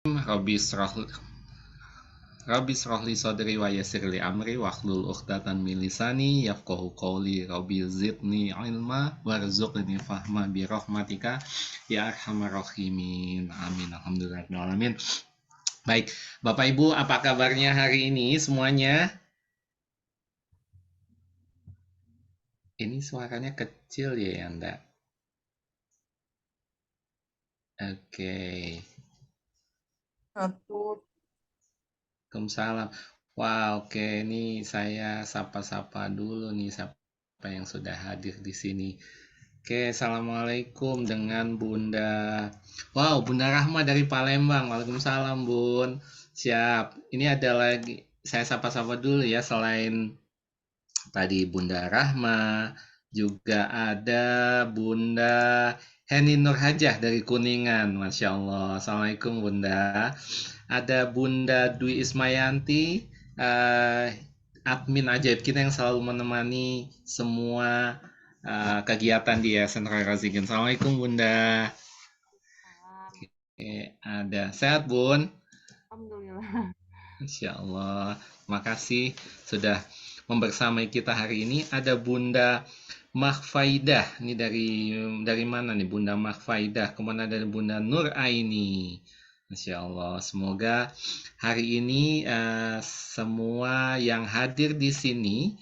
Rabbi israh Rabbi israh li sadri wa yassir li amri wahlul 'uqdatam min lisani yafqahu qawli. Rabbi zidni ilma warzuqni fahma bi rahmatika ya arhamar rahimin. Amin. Alhamdulillahirabbil alamin. Baik, Bapak Ibu, apa kabarnya hari ini semuanya? Ini suaranya kecil ya, Anda. Oke. Satu. Waalaikumsalam. Wah, oke. Ini saya sapa-sapa dulu nih siapa yang sudah hadir di sini. Oke, assalamualaikum dengan Bunda. Wow, Bunda Rahma dari Palembang. Waalaikumsalam, Bun. Siap. Ini ada lagi. Saya sapa-sapa dulu ya. Selain tadi Bunda Rahma, juga ada Bunda Heni Nurhajah dari Kuningan. Masya Allah. Assalamualaikum, Bunda. Ada Bunda Dwi Ismayanti, eh, admin ajaib kita yang selalu menemani semua kegiatan di Yayasan Roy Razikin. Assalamualaikum, Bunda. Ada sehat, Bun? Alhamdulillah. Insya Allah. Makasih sudah membersamai kita hari ini. Ada Bunda Mahfaidah. Ini dari mana nih Bunda Mahfaidah? Kemudian ada Bunda Nur Aini. Masya Allah. Semoga hari ini semua yang hadir di sini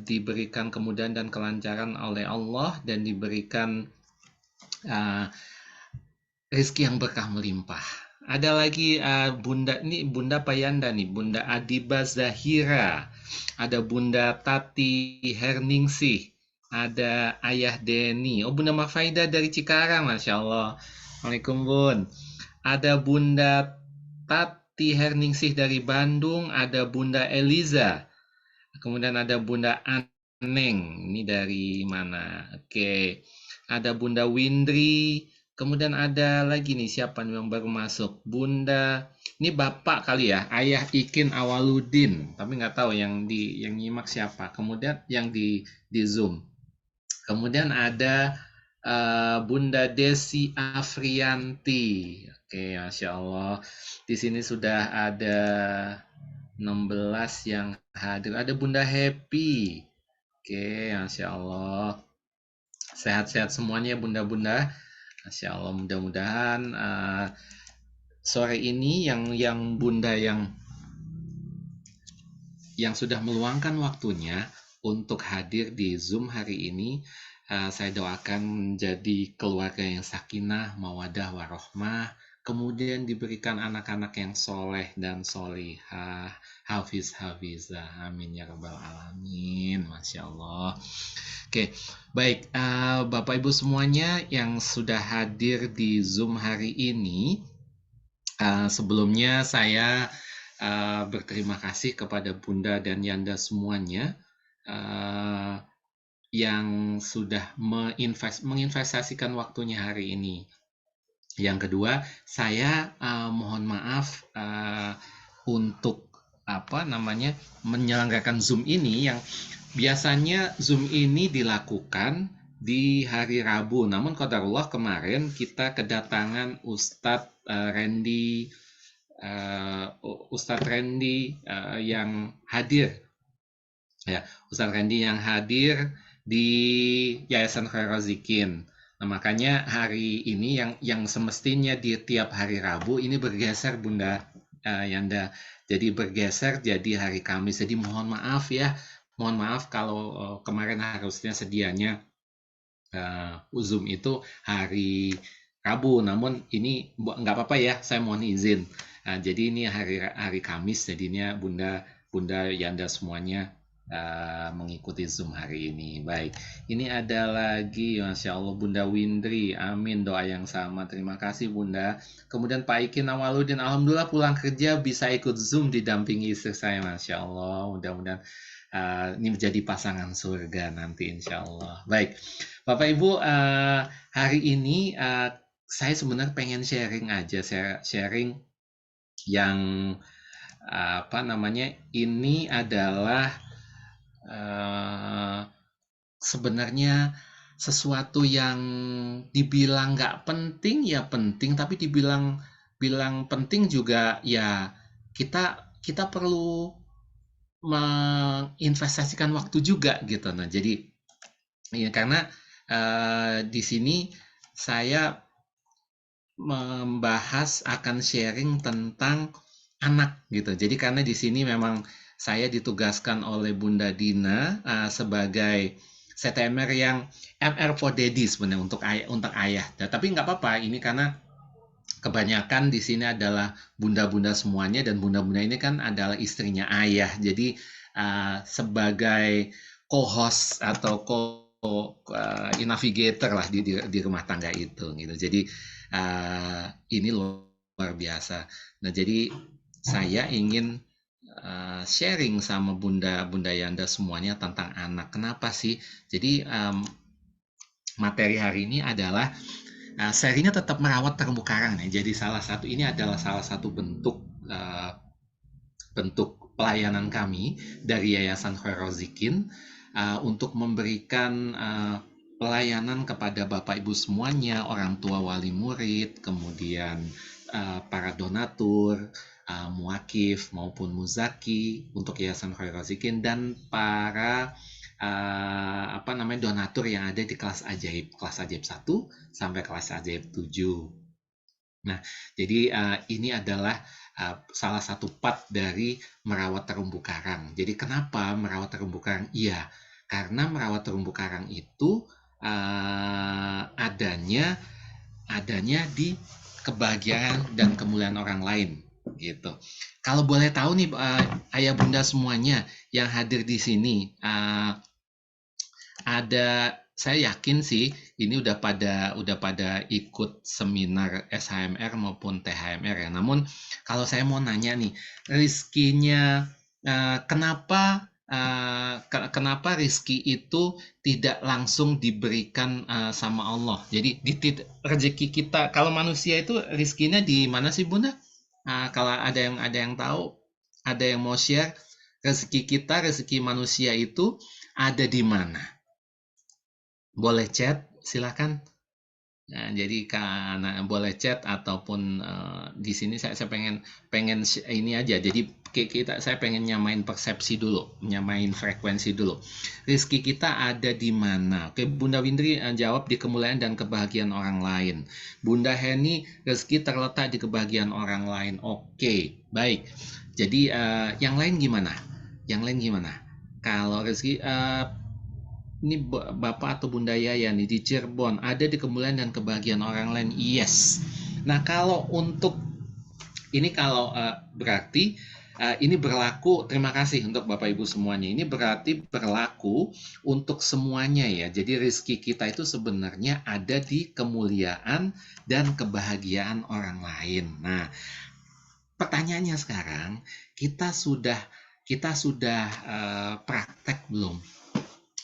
diberikan kemudahan dan kelancaran oleh Allah dan diberikan uh, rezeki yang berkah melimpah. Ada lagi Bunda ini Bunda Payanda nih, Bunda Adiba Zahira, ada Bunda Tati Herningsih, ada Ayah Deni, oh Bunda Mafaida dari Cikarang, Masya Allah. Assalamualaikum Bun. Ada Bunda Tati Herningsih dari Bandung, ada Bunda Eliza, kemudian ada Bunda Aneng, ini dari mana? Oke, ada Bunda Windri, kemudian ada lagi nih siapa nih yang baru masuk? Bunda, ini bapak kali ya, Ayah Ikin Awaludin, tapi nggak tahu yang nyimak siapa. Kemudian yang di Zoom. Kemudian ada Bunda Desi Afrianti. Oke, Masya Allah. Di sini sudah ada 16 yang hadir. Ada Bunda Happy. Oke, Masya Allah. Sehat-sehat semuanya Bunda-Bunda. Masya Allah, mudah-mudahan sore ini yang Bunda yang sudah meluangkan waktunya untuk hadir di Zoom hari ini, saya doakan menjadi keluarga yang sakinah, mawadah, warohmah, kemudian diberikan anak-anak yang soleh dan solihah, hafiz hafizah, amin ya rabbal alamin, masya Allah. Oke, baik, Bapak Ibu semuanya yang sudah hadir di Zoom hari ini, sebelumnya saya berterima kasih kepada Bunda dan Yanda semuanya yang sudah menginvestasikan waktunya hari ini. Yang kedua, saya mohon maaf untuk menyelenggarakan Zoom ini yang biasanya Zoom ini dilakukan di hari Rabu. Namun qadarullah kemarin kita kedatangan Ustadz Randy yang hadir, ya, Ustadz Randy yang hadir di Yayasan Khairozikin. Nah, makanya hari ini yang semestinya di tiap hari Rabu ini bergeser Bunda Yanda. Jadi bergeser jadi hari Kamis. Jadi mohon maaf ya. Mohon maaf kalau kemarin harusnya sedianya Zoom itu hari Rabu, namun ini nggak apa-apa ya, saya mohon izin. Jadi ini hari Kamis, jadinya Bunda Yanda semuanya mengikuti Zoom hari ini. Baik, ini ada lagi, Masya Allah, Bunda Windri, amin, doa yang sama, terima kasih Bunda. Kemudian Pak Ikin Awaludin, Alhamdulillah pulang kerja bisa ikut Zoom didampingi istri saya, Masya Allah, mudah-mudahan ini menjadi pasangan surga nanti Insya Allah. Baik, Bapak Ibu, hari ini saya sebenarnya pengen sharing aja, sharing yang ini adalah sebenarnya sesuatu yang dibilang nggak penting ya penting, tapi dibilang bilang penting juga ya kita kita perlu menginvestasikan waktu juga gitu. Nah, jadi ya karena di sini saya membahas akan sharing tentang anak gitu. Jadi karena di sini memang saya ditugaskan oleh Bunda Dina sebagai CTMR yang MR for Daddy sebenarnya untuk ayah. Nah, tapi nggak apa-apa ini karena kebanyakan di sini adalah bunda-bunda semuanya dan bunda-bunda ini kan adalah istrinya ayah. Jadi sebagai co-host atau navigator lah di rumah tangga itu gitu. Jadi ini luar biasa. Nah, jadi saya ingin sharing sama bunda-bunda Yanda semuanya tentang anak. Kenapa sih? Jadi materi hari ini adalah serinya tetap merawat terumbu karang nih. Jadi ini adalah salah satu bentuk pelayanan kami dari Yayasan Khairul Zikin untuk memberikan pelayanan kepada Bapak Ibu semuanya, orang tua wali murid, kemudian para donatur, muakif maupun muzaki untuk Yayasan Khairul Zikin dan para donatur yang ada di kelas ajaib 1 sampai kelas ajaib 7. Nah, jadi ini adalah salah satu part dari merawat terumbu karang. Jadi kenapa merawat terumbu karang? Iya, karena merawat terumbu karang itu adanya di kebahagiaan dan kemuliaan orang lain gitu. Kalau boleh tahu nih ayah bunda semuanya yang hadir di sini, saya yakin sih ini udah pada ikut seminar SHMR maupun THMR ya. Namun kalau saya mau nanya nih, rizkinya kenapa rizki itu tidak langsung diberikan sama Allah? Jadi rezeki kita kalau manusia itu rizkinya di mana sih Bunda? Kalau ada yang tahu, ada yang mau share rezeki manusia itu ada di mana? Boleh chat, silakan. Nah, jadi karena boleh chat ataupun di sini saya pengen ini aja. Jadi saya pengen nyamain persepsi dulu, nyamain frekuensi dulu. Rizki kita ada di mana? Oke, Bunda Windri jawab di kemuliaan dan kebahagiaan orang lain. Bunda Heni, rezeki terletak di kebahagiaan orang lain. Oke, baik. Jadi yang lain gimana? Kalau rezeki ini Bapak atau Bunda Yaya nih di Cirebon ada di kemuliaan dan kebahagiaan orang lain. Yes. Nah, kalau berarti ini berlaku, terima kasih untuk Bapak Ibu semuanya. Ini berarti berlaku untuk semuanya ya. Jadi rezeki kita itu sebenarnya ada di kemuliaan dan kebahagiaan orang lain. Nah, pertanyaannya sekarang, kita sudah praktek belum?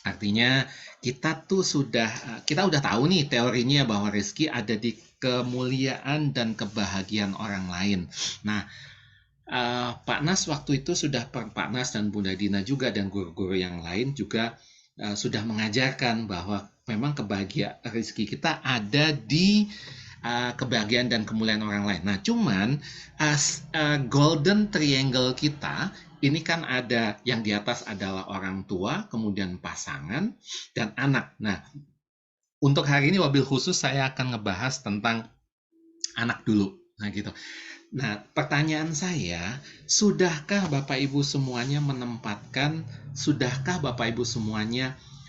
Artinya kita udah tahu nih teorinya bahwa rezeki ada di kemuliaan dan kebahagiaan orang lain. Nah, Pak Nas waktu itu Pak Nas dan Bunda Dina juga dan guru-guru yang lain juga sudah mengajarkan bahwa memang kebahagiaan rezeki kita ada di kebahagiaan dan kemuliaan orang lain. Nah, cuman golden triangle kita ini kan ada yang di atas adalah orang tua, kemudian pasangan, dan anak. Nah, untuk hari ini wabil khusus saya akan ngebahas tentang anak dulu. Nah, gitu. Nah, pertanyaan saya, sudahkah Bapak Ibu semuanya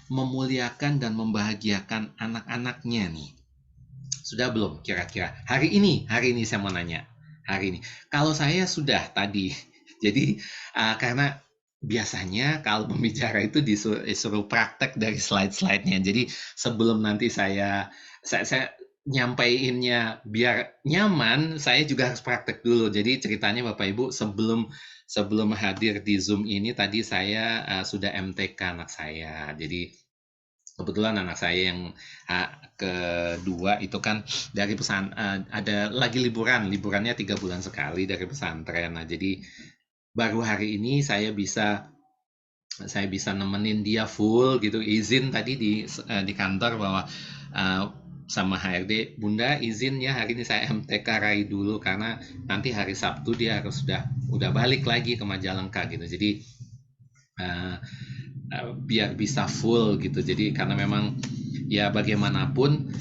memuliakan dan membahagiakan anak-anaknya nih? Sudah belum kira-kira? Hari ini saya mau nanya. Hari ini. Kalau saya sudah tadi. Jadi karena biasanya kalau pembicara itu disuruh praktek dari slide-slide-nya. Jadi sebelum nanti saya nyampeinnya biar nyaman, saya juga harus praktek dulu. Jadi ceritanya Bapak Ibu sebelum hadir di Zoom ini tadi saya sudah MTK anak saya. Jadi kebetulan anak saya yang kedua itu kan dari ada lagi liburannya 3 bulan sekali dari pesantren. Nah, jadi baru hari ini saya bisa nemenin dia full gitu, izin tadi di kantor bahwa sama HRD, Bunda izin ya hari ini saya MTK Rai dulu karena nanti hari Sabtu dia harus udah balik lagi ke Majalengka gitu. Jadi uh, biar bisa full gitu. Jadi karena memang ya bagaimanapun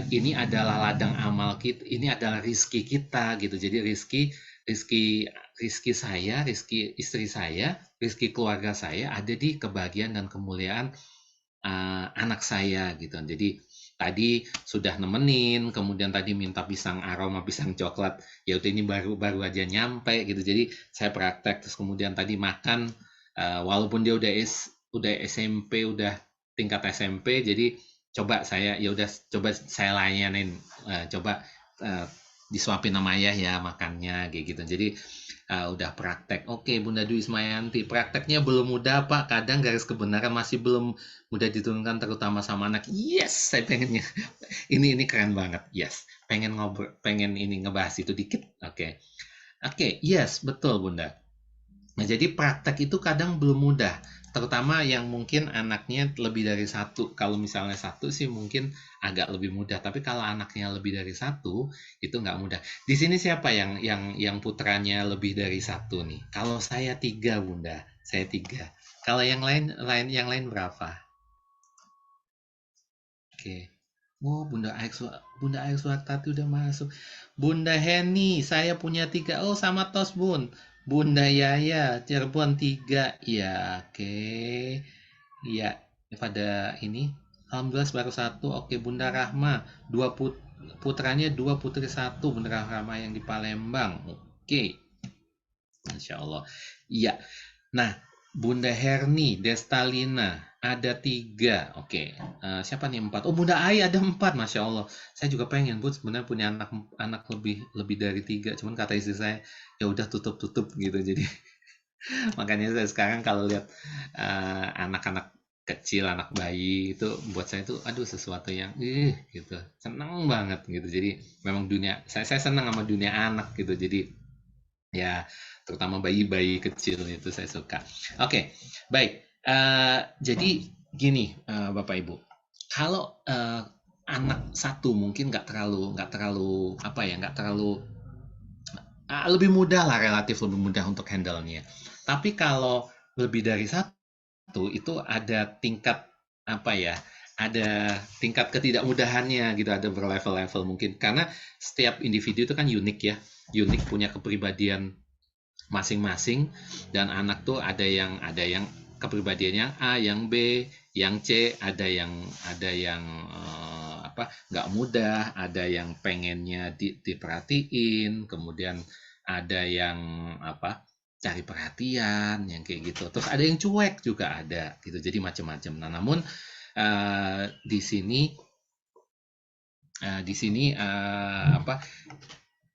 ini adalah ladang amal kita, ini adalah rizki kita gitu. Jadi rizki rizki saya, rizki istri saya, rizki keluarga saya ada di kebahagiaan dan kemuliaan anak saya gitu. Jadi tadi sudah nemenin, kemudian tadi minta pisang aroma pisang coklat, ya udah ini baru aja nyampe gitu. Jadi saya praktek terus kemudian tadi makan walaupun dia udah SMP, udah tingkat SMP, jadi coba saya ya udah coba saya layanin, coba uh, disuapin sama ayah ya makannya kayak gitu. Jadi udah praktek. Oke, Bunda Dwi Ismayanti, prakteknya belum mudah Pak. Kadang garis kebenaran masih belum mudah diturunkan terutama sama anak. Yes, saya pengennya. Ini keren banget. Yes, pengen ini ngebahas itu dikit. Oke. Oke, yes, betul Bunda. Nah, jadi praktek itu kadang belum mudah, terutama yang mungkin anaknya lebih dari satu. Kalau misalnya satu sih mungkin agak lebih mudah, tapi kalau anaknya lebih dari satu itu nggak mudah. Di sini siapa yang putranya lebih dari satu nih? Kalau saya tiga, Bunda, saya tiga. Kalau yang lain berapa? Oke. Oh, Bunda Aik Suwartati udah masuk. Bunda Heni, saya punya tiga. Oh, sama tos, Bun. Bunda Yaya, Cirebon tiga. Ya, oke. Iya, pada ini. Alhamdulillah baru satu. Oke, Bunda Rahma. Putranya dua, putri satu. Bunda Rahma yang di Palembang. Oke. Insya Allah. Iya. Nah, Bunda Herni, Destalina, ada tiga. Oke, siapa nih empat? Oh, Bunda Ai ada empat, Masya Allah. Saya juga pengen, Bu, sebenarnya punya anak anak lebih lebih dari tiga. Cuman kata istri saya, ya udah tutup gitu. Jadi makanya saya sekarang kalau lihat anak-anak kecil, anak bayi itu buat saya itu, aduh sesuatu yang, gitu, seneng banget gitu. Jadi memang saya senang sama dunia anak gitu. Jadi ya, terutama bayi-bayi kecil itu saya suka. Oke, baik. Jadi gini, Bapak Ibu, kalau anak satu mungkin nggak terlalu apa ya, nggak terlalu lebih mudah lah, relatif lebih mudah untuk handle-nya. Tapi kalau lebih dari satu itu ada tingkat apa ya? Ada tingkat ketidakmudahannya gitu, ada berlevel-level mungkin karena setiap individu itu kan unik ya, unik punya kepribadian masing-masing, dan anak tuh ada yang kepribadiannya A, yang B, yang C, ada yang apa, nggak mudah, ada yang pengennya diperhatiin, kemudian ada yang apa, cari perhatian yang kayak gitu, terus ada yang cuek juga ada gitu, jadi macam-macam. Nah, namun di sini apa,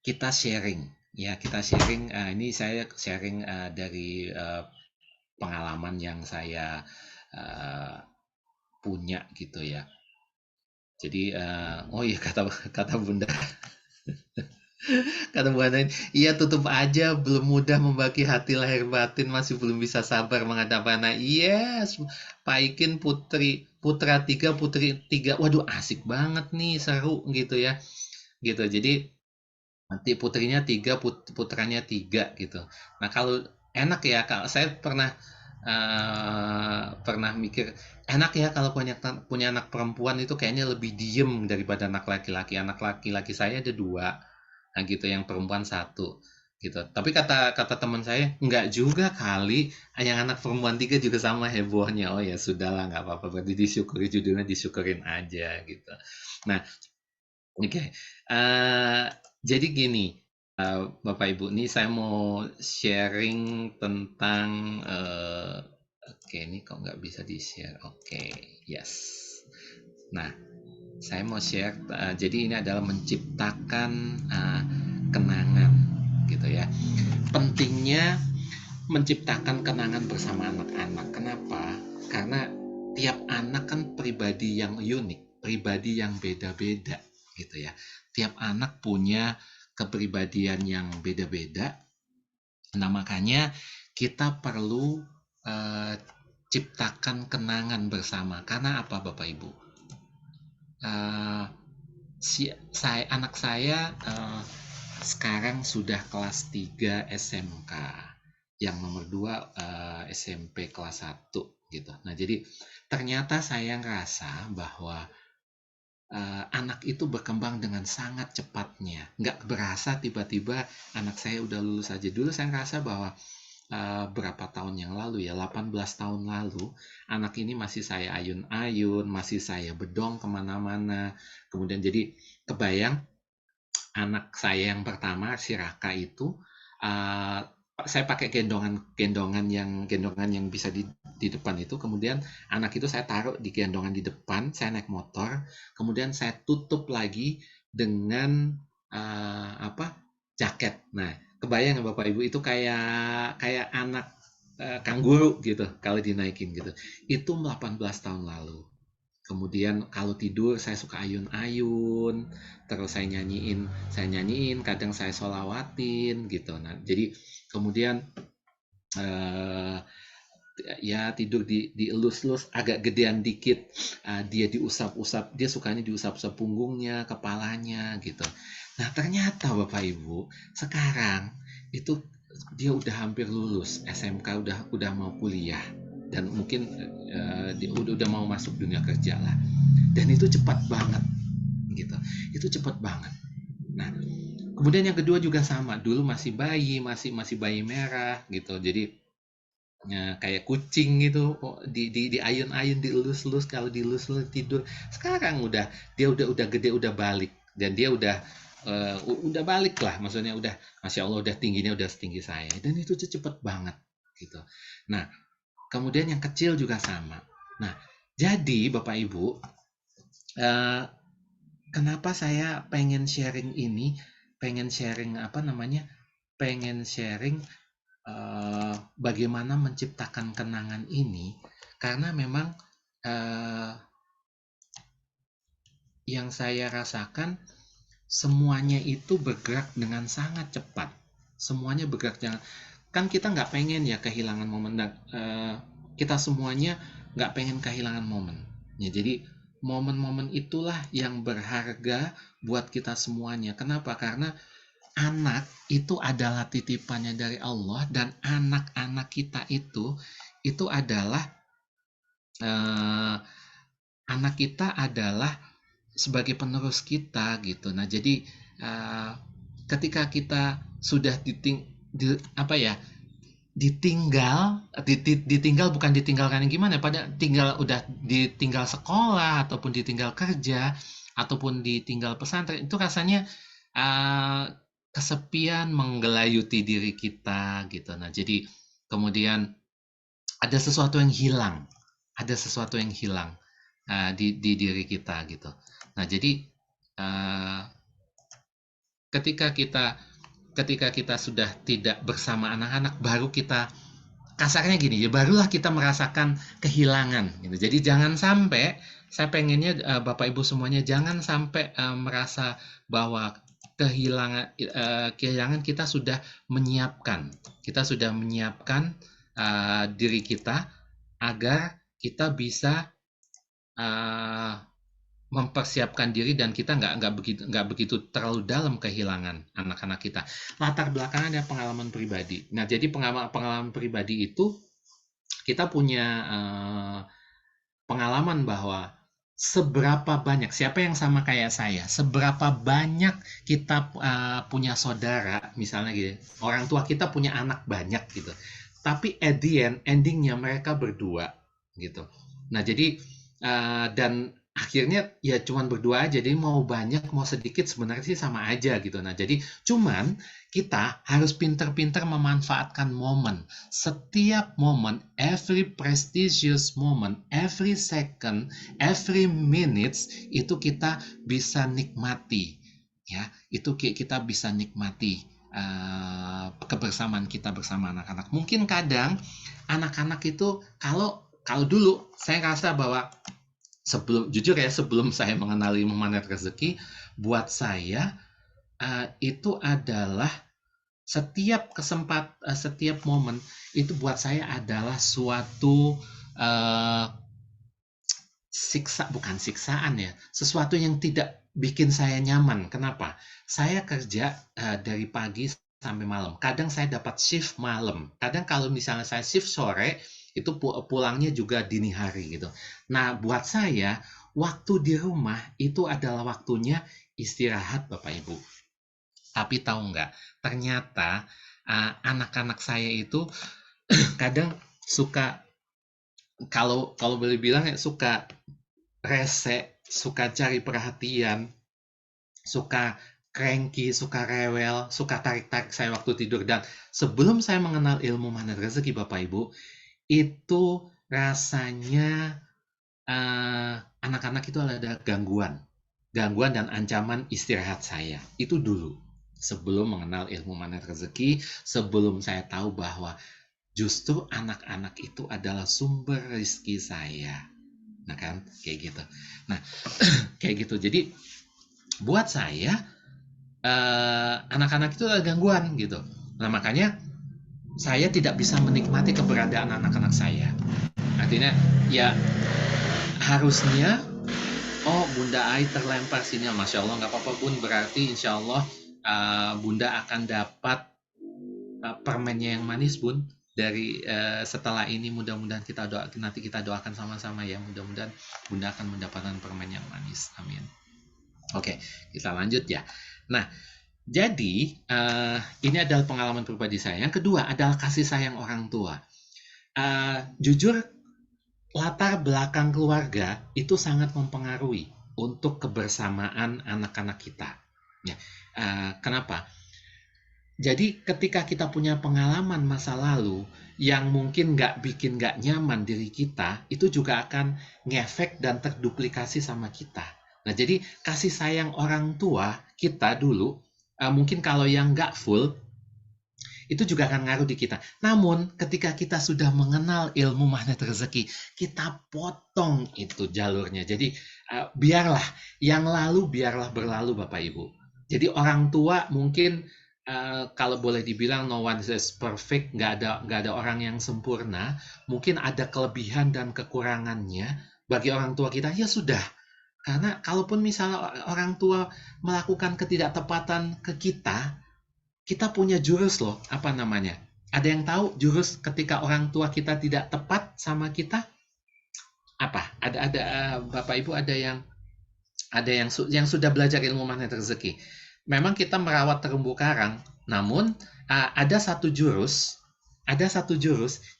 kita sharing ya, kita sharing, ini saya sharing dari pengalaman yang saya uh, punya gitu ya. Jadi oh iya, kata kata Bunda kata Bunda, iya tutup aja, belum mudah membagi hati lahir batin, masih belum bisa sabar menghadapi anak. Yes, Pak Ikin, putra tiga, putri tiga. Waduh, asik banget nih, seru gitu ya, gitu. Jadi nanti putrinya tiga, putranya tiga gitu. Nah, kalau enak ya, kalau saya pernah mikir, enak ya kalau punya anak perempuan itu kayaknya lebih diem daripada anak laki-laki. Anak laki-laki saya ada dua, nah gitu, yang perempuan satu gitu. Tapi kata kata teman saya, nggak juga kali, yang anak perempuan tiga juga sama hebohnya. Oh ya sudahlah, nggak apa-apa, berarti disyukuri, judulnya disyukurin aja gitu. Nah, oke. Jadi gini, Bapak Ibu, nih saya mau sharing tentang, oke, ini kok nggak bisa di-share. Oke, yes. Nah, saya mau share, jadi ini adalah menciptakan kenangan, gitu ya. Pentingnya menciptakan kenangan bersama anak-anak. Kenapa? Karena tiap anak kan pribadi yang unik, pribadi yang beda-beda gitu ya. Tiap anak punya kepribadian yang beda-beda. Nah, makanya kita perlu eh, ciptakan kenangan bersama. Karena apa, Bapak Ibu? Eh, anak saya sekarang sudah kelas 3 SMK, yang nomor 2 SMP kelas 1 gitu. Nah, jadi ternyata saya ngerasa bahwa anak itu berkembang dengan sangat cepatnya. Nggak berasa tiba-tiba anak saya udah lulus aja. Dulu saya ngerasa bahwa berapa tahun yang lalu ya, 18 tahun lalu, anak ini masih saya ayun-ayun, masih saya bedong kemana-mana. Kemudian jadi kebayang anak saya yang pertama, si Raka itu, uh, saya pakai gendongan yang bisa di depan itu. Kemudian anak itu saya taruh di gendongan di depan, saya naik motor, kemudian saya tutup lagi dengan jaket. Nah, kebayang ya Bapak Ibu, itu kayak kayak anak kangguru gitu kalau dinaikin gitu. Itu 18 tahun lalu. Kemudian kalau tidur saya suka ayun-ayun, terus saya nyanyiin, kadang saya sholawatin gitu. Nah, jadi kemudian eh, ya tidur dielus-elus agak gedean dikit, dia diusap-usap, dia sukanya diusap-usap punggungnya, kepalanya gitu. Nah, ternyata Bapak Ibu, sekarang itu dia udah hampir lulus SMK, udah mau kuliah, dan mungkin dia udah mau masuk dunia kerja lah. Dan itu cepat banget gitu. Itu cepat banget. Nah, kemudian yang kedua juga sama. Dulu masih bayi, masih bayi merah gitu. Jadi ya, kayak kucing gitu, di ayun-ayun, dielus-elus, kalau dielus-elus tidur. Sekarang dia udah gede, udah balik, dan dia udah balik lah, maksudnya udah, masya Allah, udah tingginya udah setinggi saya, dan itu cepet banget gitu. Nah, kemudian yang kecil juga sama. Nah, jadi Bapak Ibu, eh, kenapa saya pengen sharing ini, pengen sharing apa namanya, pengen sharing bagaimana menciptakan kenangan ini, karena memang uh, yang saya rasakan semuanya itu bergerak dengan sangat cepat. Semuanya bergerak dengan, kan kita nggak pengen ya kehilangan momen, kita semuanya nggak pengen kehilangan momen. Ya, jadi momen-momen itulah yang berharga buat kita semuanya. Kenapa? Karena anak itu adalah titipannya dari Allah, dan anak-anak kita itu adalah eh, anak kita adalah sebagai penerus kita gitu. Nah, jadi eh, ketika kita sudah apa ya, ditinggal bukan ditinggalkan yang gimana, pada udah ditinggal sekolah, ataupun ditinggal kerja, ataupun ditinggal pesantren, itu rasanya uh, kesepian menggelayuti diri kita gitu. Nah, jadi kemudian ada sesuatu yang hilang, di diri kita gitu. Nah, jadi uh, ketika kita ketika kita sudah tidak bersama anak-anak, baru kita, kasarnya gini ya, barulah kita merasakan kehilangan gitu. Jadi jangan sampai, saya pengennya Bapak Ibu semuanya jangan sampai merasa bahwa kehilangan kita sudah menyiapkan diri kita agar kita bisa uh, mempersiapkan diri, dan kita nggak begitu terlalu dalam kehilangan anak-anak kita. Latar belakangnya ada pengalaman pribadi. Nah, jadi pengalaman pribadi itu, kita punya pengalaman bahwa seberapa banyak, siapa yang sama kayak saya, seberapa banyak kita punya saudara, misalnya gitu, orang tua kita punya anak banyak gitu, tapi at the endingnya mereka berdua gitu. Nah, jadi dan akhirnya ya cuman berdua aja, jadi mau banyak mau sedikit sebenarnya sih sama aja gitu. Nah, jadi cuman kita harus pinter-pinter memanfaatkan momen, setiap momen, every prestigious moment, every second, every minutes, itu kita bisa nikmati, ya, itu kita bisa nikmati kebersamaan kita bersama anak-anak. Mungkin kadang anak-anak itu, kalau dulu saya rasa bahwa, sebelum saya mengenali Magnet Rezeki, buat saya itu adalah setiap momen itu buat saya adalah suatu bukan siksaan ya, sesuatu yang tidak bikin saya nyaman. Kenapa? Saya kerja dari pagi sampai malam. Kadang saya dapat shift malam. Kadang kalau misalnya saya shift sore, itu pulangnya juga dini hari gitu. Nah, buat saya, waktu di rumah itu adalah waktunya istirahat, Bapak Ibu. Tapi tahu nggak, ternyata anak-anak saya itu kadang suka, kalau kalau boleh bilang ya, suka rese, suka cari perhatian, suka cranky, suka rewel, suka tarik-tarik saya waktu tidur. Dan sebelum saya mengenal ilmu magnet rezeki, Bapak Ibu, itu rasanya anak-anak itu ada gangguan, gangguan dan ancaman istirahat saya. Itu dulu, sebelum mengenal ilmu magnet rezeki, sebelum saya tahu bahwa justru anak-anak itu adalah sumber rezeki saya. Nah kan, kayak gitu. Nah, kayak gitu. Jadi buat saya anak-anak itu adalah gangguan gitu. Nah, makanya saya tidak bisa menikmati keberadaan anak-anak saya. Artinya ya harusnya, oh Bunda Ai terlempar sini, Masya Allah, nggak apa-apa Bun, berarti Insya Allah Bunda akan dapat permennya yang manis Bun. Dari setelah ini mudah-mudahan nanti kita doakan sama-sama ya, mudah-mudahan Bunda akan mendapatkan permen yang manis, amin. Oke, kita lanjut ya. Nah, jadi ini adalah pengalaman pribadi saya. Yang kedua adalah kasih sayang orang tua. Jujur, latar belakang keluarga itu sangat mempengaruhi untuk kebersamaan anak-anak kita. Ya, kenapa? Jadi ketika kita punya pengalaman masa lalu yang mungkin bikin nggak nyaman diri kita, itu juga akan ngefek dan terduplikasi sama kita. Nah, jadi kasih sayang orang tua kita dulu, mungkin kalau yang nggak full, itu juga akan ngaruh di kita. Namun ketika kita sudah mengenal ilmu magnet rezeki, kita potong itu jalurnya. Jadi biarlah yang lalu biarlah berlalu, Bapak Ibu. Jadi orang tua mungkin kalau boleh dibilang no one is perfect, nggak ada orang yang sempurna. Mungkin ada kelebihan dan kekurangannya bagi orang tua kita, ya sudah. Karena kalaupun misalnya orang tua melakukan ketidaktepatan ke kita punya jurus loh, apa namanya? Ada yang tahu jurus ketika orang tua kita tidak tepat sama kita? Apa? Ada Bapak Ibu yang sudah belajar ilmu magnet rezeki. Memang kita merawat terumbu karang, namun ada satu jurus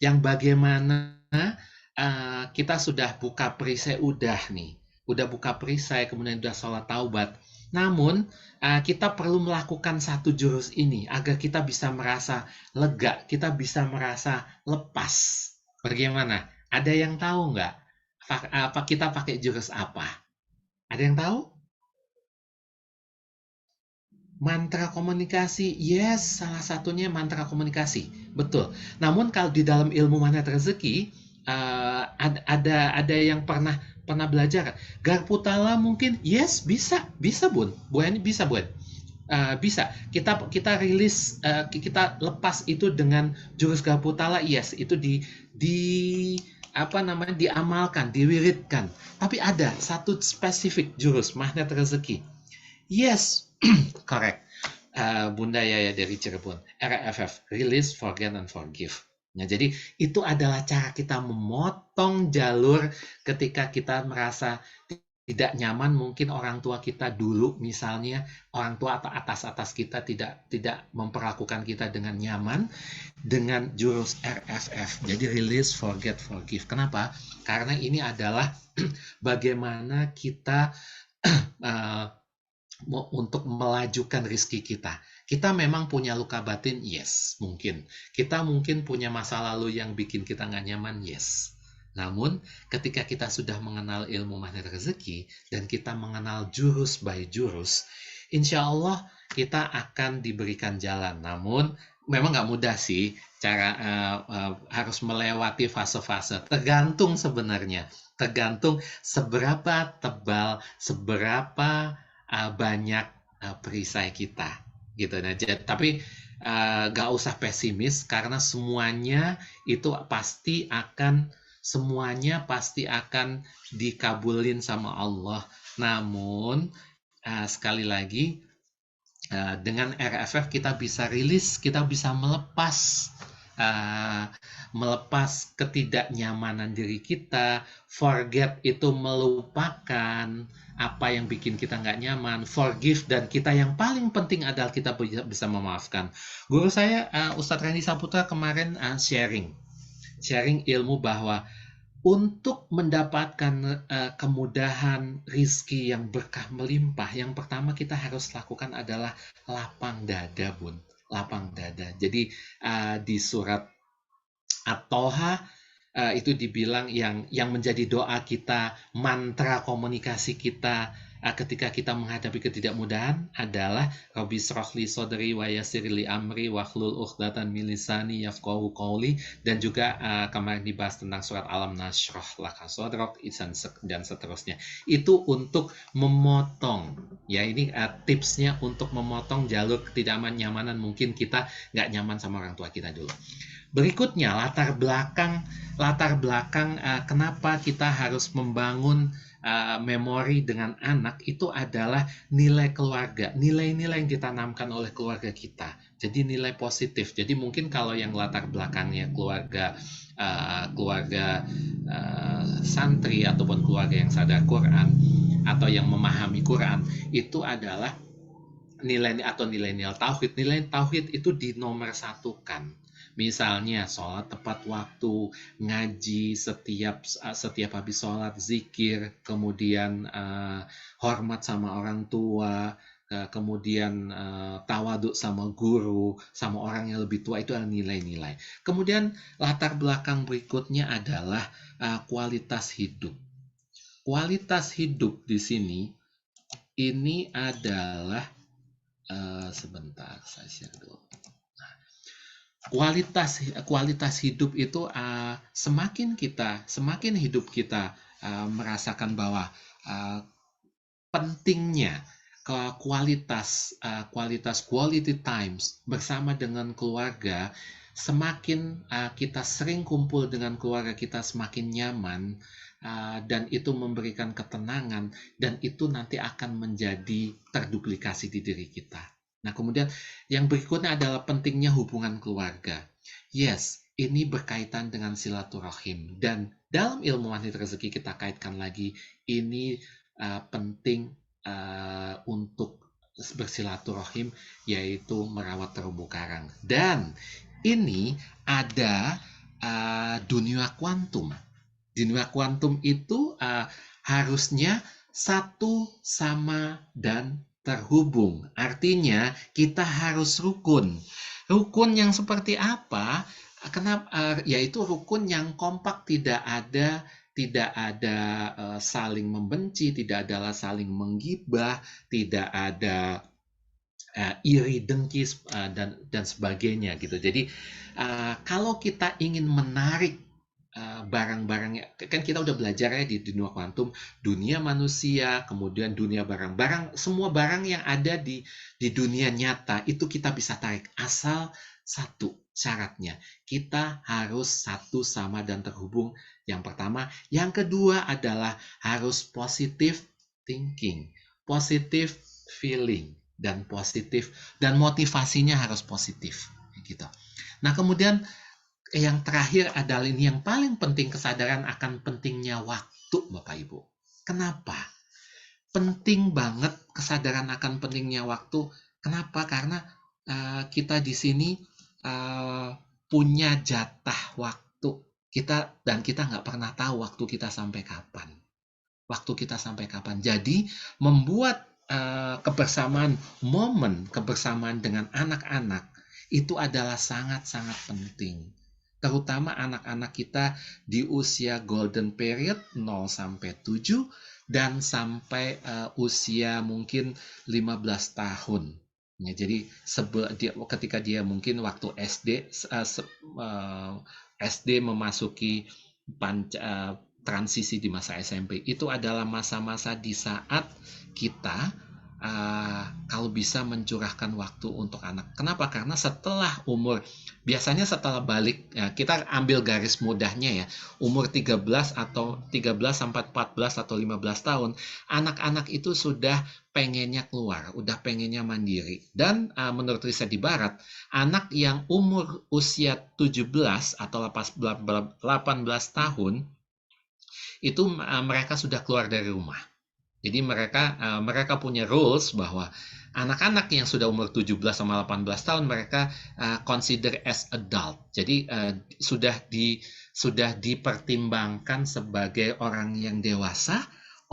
yang bagaimana kita sudah buka perisai udah buka perisai, kemudian sudah sholat taubat. Namun kita perlu melakukan satu jurus ini agar kita bisa merasa lega, kita bisa merasa lepas. Bagaimana? Ada yang tahu nggak? Apa kita pakai jurus apa? Ada yang tahu? Mantra komunikasi, yes, salah satunya mantra komunikasi, betul. Namun kalau di dalam ilmu magnet rezeki, ada yang pernah belajar. Garputala mungkin, yes, bisa Bun, Buan bisa Bun, bisa. Kita rilis, kita lepas itu dengan jurus Garputala, yes, itu apa namanya, diamalkan, diwiridkan. Tapi ada satu spesifik jurus magnet rezeki. Yes, correct. Bunda Yaya dari Cirebon, RFF, Release, Forget, and Forgive. Nah, jadi itu adalah cara kita memotong jalur ketika kita merasa tidak nyaman. Mungkin orang tua kita dulu, misalnya orang tua atau atas kita tidak memperlakukan kita dengan nyaman, dengan jurus RFF. Jadi Release, Forget, Forgive. Kenapa? Karena ini adalah bagaimana kita untuk melajukan rezeki kita. Kita memang punya luka batin, yes, mungkin. Kita mungkin punya masa lalu yang bikin kita nggak nyaman, yes. Namun, ketika kita sudah mengenal ilmu magnet rezeki dan kita mengenal jurus by jurus, insya Allah kita akan diberikan jalan. Namun, memang nggak mudah sih, cara harus melewati fase-fase. Tergantung sebenarnya, tergantung seberapa tebal, seberapa banyak perisai kita gitu. Nah, tapi gak usah pesimis karena semuanya pasti akan dikabulin sama Allah. Namun sekali lagi, dengan RFF kita bisa rilis, kita bisa melepas ketidaknyamanan diri kita. Forget itu melupakan apa yang bikin kita nggak nyaman, forgive, dan kita yang paling penting adalah kita bisa memaafkan. Guru saya, Ustadz Randy Saputra, kemarin sharing ilmu bahwa untuk mendapatkan kemudahan rizki yang berkah melimpah, yang pertama kita harus lakukan adalah lapang dada, Bun. Lapang dada. Jadi di surat At-Toha itu dibilang yang menjadi doa kita, mantra komunikasi kita ketika kita menghadapi ketidakmudahan adalah Rabbi shrahli sodri wa yassirli amri wahlul 'uqdatam min lisani yafqahu qawli, dan juga kemarin dibahas tentang surat Alam Nashrah laka sodrok dan seterusnya. Itu untuk memotong, ya ini tipsnya untuk memotong jalur ketidaknyamanan. Mungkin kita nggak nyaman sama orang tua kita dulu. Berikutnya, latar belakang kenapa kita harus membangun memori dengan anak itu adalah nilai keluarga, nilai-nilai yang ditanamkan oleh keluarga kita. Jadi nilai positif. Jadi mungkin kalau yang latar belakangnya keluarga santri ataupun keluarga yang sadar Quran atau yang memahami Quran, itu adalah nilai-nilai tauhid. Nilai tauhid itu dinomorsatukan. Misalnya sholat tepat waktu, ngaji setiap habis sholat, zikir, kemudian hormat sama orang tua, kemudian tawaduk sama guru, sama orang yang lebih tua. Itu adalah nilai-nilai. Kemudian latar belakang berikutnya adalah kualitas hidup. Kualitas hidup di sini ini adalah sebentar, saya share dulu. Kualitas hidup itu semakin hidup kita merasakan bahwa pentingnya quality times bersama dengan keluarga. Semakin kita sering kumpul dengan keluarga kita, semakin nyaman, dan itu memberikan ketenangan, dan itu nanti akan menjadi terduplikasi di diri kita. Nah, kemudian yang berikutnya adalah pentingnya hubungan keluarga. Yes, ini berkaitan dengan silaturahim, dan dalam ilmu magnet rezeki kita kaitkan lagi, ini penting untuk bersilaturahim, yaitu merawat terumbu karang. Dan ini ada dunia kuantum. Dunia kuantum itu harusnya satu sama dan terhubung. Artinya kita harus rukun. Rukun yang seperti apa? Kenapa? Yaitu rukun yang kompak, tidak ada saling membenci, tidak ada saling menggibah, tidak ada iri, dengki, dan sebagainya gitu. Jadi kalau kita ingin menarik barang-barangnya, kan kita udah belajar ya di dunia kuantum, dunia manusia, kemudian dunia barang-barang, semua barang yang ada di dunia nyata itu kita bisa tarik, asal satu syaratnya, kita harus satu sama dan terhubung. Yang pertama. Yang kedua adalah harus positive thinking, positive feeling, dan motivasinya harus positif gitu. Nah, kemudian yang terakhir adalah ini yang paling penting, kesadaran akan pentingnya waktu, Bapak Ibu. Kenapa? Penting banget kesadaran akan pentingnya waktu. Kenapa? Karena kita di sini punya jatah waktu. Kita nggak pernah tahu waktu kita sampai kapan. Jadi membuat kebersamaan dengan anak-anak itu adalah sangat-sangat penting. Terutama anak-anak kita di usia golden period 0 sampai 7 dan sampai usia mungkin 15 tahun. Ya, jadi ketika dia mungkin waktu SD memasuki transisi di masa SMP, itu adalah masa-masa di saat kita kalau bisa mencurahkan waktu untuk anak. Kenapa? Karena biasanya setelah balik, ya, kita ambil garis mudahnya ya, umur 13 sampai 14 atau 15 tahun, anak-anak itu sudah pengennya keluar, udah pengennya mandiri. Dan menurut riset di barat, anak yang umur usia 17 atau 18 tahun, itu mereka sudah keluar dari rumah. Jadi mereka punya rules bahwa anak-anak yang sudah umur 17 sama 18 tahun mereka consider as adult. Jadi sudah dipertimbangkan sebagai orang yang dewasa,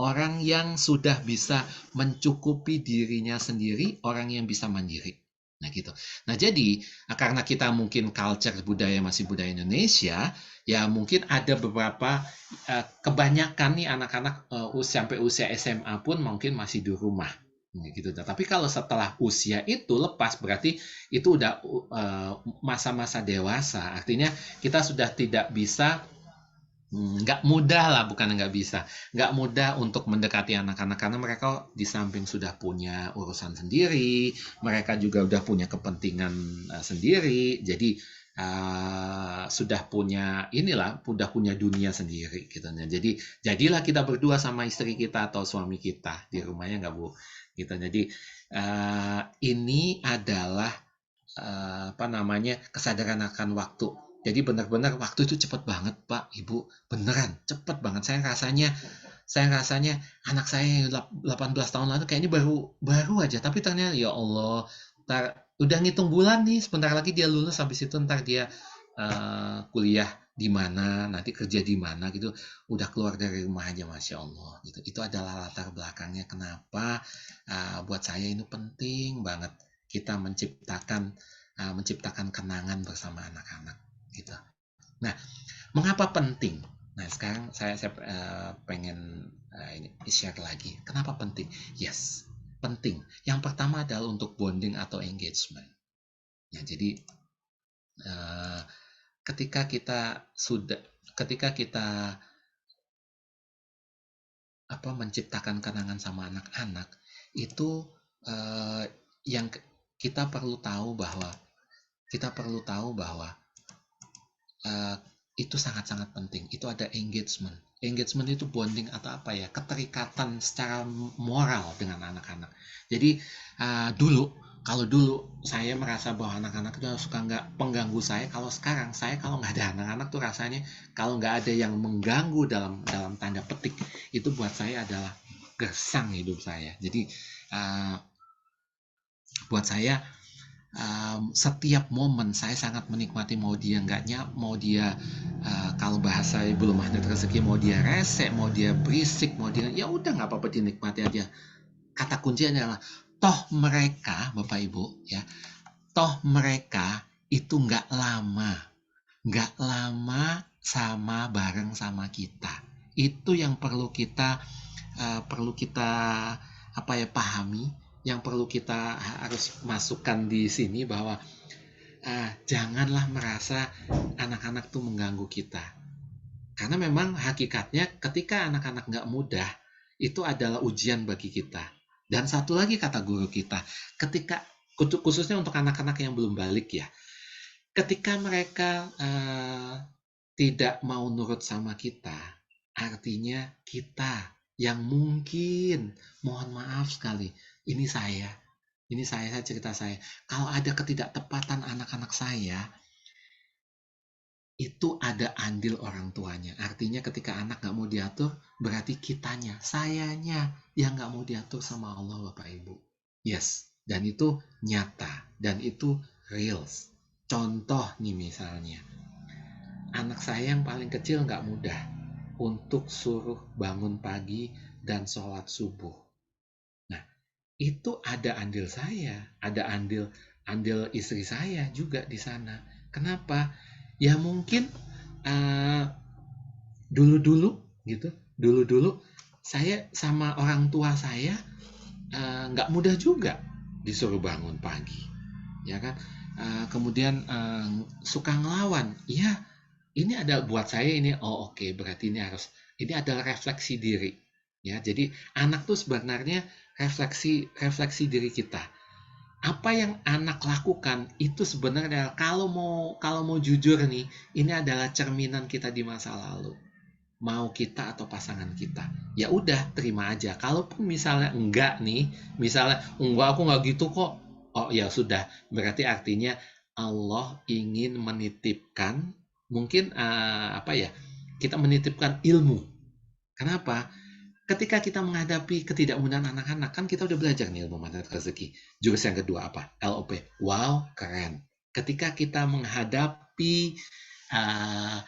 orang yang sudah bisa mencukupi dirinya sendiri, orang yang bisa mandiri. Nah gitu. Nah jadi karena kita mungkin culture budaya masih budaya Indonesia, ya mungkin ada beberapa kebanyakan nih anak-anak sampai usia SMA pun mungkin masih di rumah gitu. Tapi kalau setelah usia itu lepas berarti itu udah masa-masa dewasa. Artinya kita sudah tidak bisa, nggak mudah lah, bukan nggak mudah untuk mendekati anak-anak karena mereka di samping sudah punya urusan sendiri, mereka juga udah punya kepentingan sendiri, jadi sudah punya dunia sendiri gitu. Nah, jadi jadilah kita berdua sama istri kita atau suami kita di rumahnya, nggak Bu gitu. Jadi ini adalah kesadaran akan waktu. Jadi benar-benar waktu itu cepat banget Pak, Ibu, beneran cepat banget. Saya rasanya anak saya yang 18 tahun lalu kayaknya baru aja, tapi ternyata ya Allah, udah ngitung bulan nih, sebentar lagi dia lulus, habis itu ntar dia kuliah di mana, nanti kerja di mana gitu, udah keluar dari rumah aja, Masya Allah gitu. Itu adalah latar belakangnya kenapa buat saya ini penting banget kita menciptakan kenangan bersama anak-anak gitu. Nah, mengapa penting? Nah, sekarang saya pengen ini share lagi. Kenapa penting? Yes, penting. Yang pertama adalah untuk bonding atau engagement. Ya, jadi ketika kita menciptakan kenangan sama anak-anak, itu yang kita perlu tahu bahwa itu sangat-sangat penting. Itu ada engagement. Engagement itu bonding atau keterikatan secara moral dengan anak-anak. Jadi kalau dulu saya merasa bahwa anak-anak itu suka nggak pengganggu saya. Kalau sekarang kalau nggak ada anak-anak tuh rasanya, kalau nggak ada yang mengganggu dalam tanda petik, itu buat saya adalah gersang hidup saya. Jadi buat saya setiap momen saya sangat menikmati, mau dia kalau bahasa belum ada rezeki, mau dia resek, mau dia berisik, mau dia ya udah nggak apa-apa, dinikmati aja. Kata kuncinya adalah toh mereka, Bapak Ibu ya, toh mereka itu nggak lama bareng sama kita. Itu yang perlu kita pahami, yang perlu kita harus masukkan di sini, bahwa janganlah merasa anak-anak tuh mengganggu kita. Karena memang hakikatnya ketika anak-anak nggak mudah, itu adalah ujian bagi kita. Dan satu lagi kata guru kita, khususnya untuk anak-anak yang belum balik ya, ketika mereka tidak mau nurut sama kita, artinya kita yang mungkin, mohon maaf sekali, ini saya cerita saya, kalau ada ketidaktepatan anak-anak saya, itu ada andil orang tuanya. Artinya ketika anak nggak mau diatur, berarti sayanya yang nggak mau diatur sama Allah, Bapak Ibu. Yes, dan itu nyata, dan itu real. Contoh nih misalnya, anak saya yang paling kecil nggak mudah untuk suruh bangun pagi dan sholat subuh. Nah, itu ada andil saya, ada andil istri saya juga di sana. Kenapa? Ya mungkin dulu saya sama orang tua saya nggak mudah juga disuruh bangun pagi, ya kan? Kemudian suka ngelawan. Ya, ini ada buat saya ini, oke, berarti ini adalah refleksi diri. Ya, jadi anak tuh sebenarnya refleksi diri kita. Apa yang anak lakukan itu sebenarnya kalau mau jujur nih, ini adalah cerminan kita di masa lalu. Mau kita atau pasangan kita, ya udah terima aja. Kalaupun misalnya enggak nih, misalnya enggak, aku nggak gitu kok, oh ya sudah, berarti artinya Allah ingin menitipkan, mungkin apa ya, kita menitipkan ilmu. Kenapa? Ketika kita menghadapi ketidakmudahan anak-anak, kan kita udah belajar nih ilmu magnet rezeki. Jurus yang kedua apa? LOP. Wow, keren. Ketika kita menghadapi uh,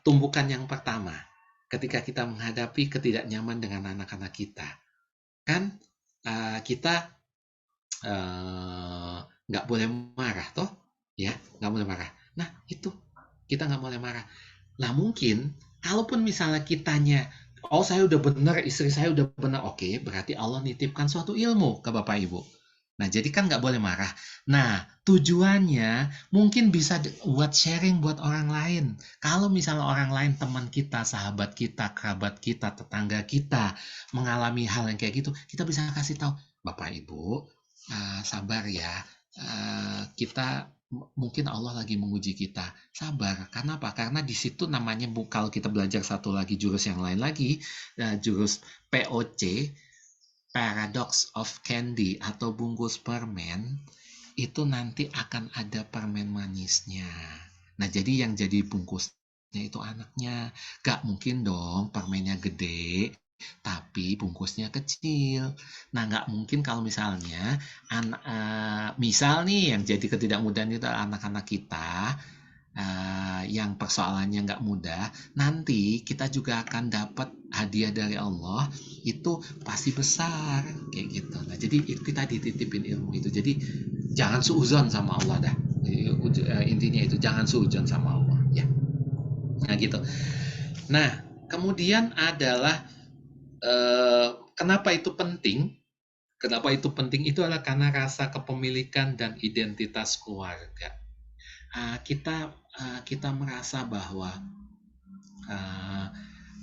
tumbukan yang pertama, ketika kita menghadapi ketidaknyaman dengan anak-anak kita, kan kita nggak boleh marah toh, ya nggak boleh marah. Nah itu kita nggak boleh marah. Nah mungkin kalaupun misalnya kitanya, oh saya udah benar, istri saya udah benar, oke, berarti Allah nitipkan suatu ilmu ke Bapak Ibu. Nah jadi kan nggak boleh marah. Nah tujuannya mungkin bisa buat sharing buat orang lain. Kalau misalnya orang lain, teman kita, sahabat kita, kerabat kita, tetangga kita mengalami hal yang kayak gitu, kita bisa kasih tahu, Bapak Ibu sabar ya, kita mungkin Allah lagi menguji kita, sabar. Karena apa? Karena di situ namanya, kalau kita belajar satu lagi jurus yang lain lagi, jurus POC, Paradox of Candy atau bungkus permen, itu nanti akan ada permen manisnya. Nah jadi yang jadi bungkusnya itu anaknya. Gak mungkin dong permennya gede tapi bungkusnya kecil. Nah nggak mungkin kalau misalnya misal nih yang jadi ketidakmudahan itu anak-anak kita, yang persoalannya nggak mudah, nanti kita juga akan dapat hadiah dari Allah, itu pasti besar kayak gitu. Nah jadi itu kita dititipin ilmu itu. Jadi jangan suudzon sama Allah dah. Intinya itu, jangan suudzon sama Allah ya. Nah gitu. Nah kemudian adalah kenapa itu penting? Kenapa itu penting? Itu adalah karena rasa kepemilikan dan identitas keluarga. Kita merasa bahwa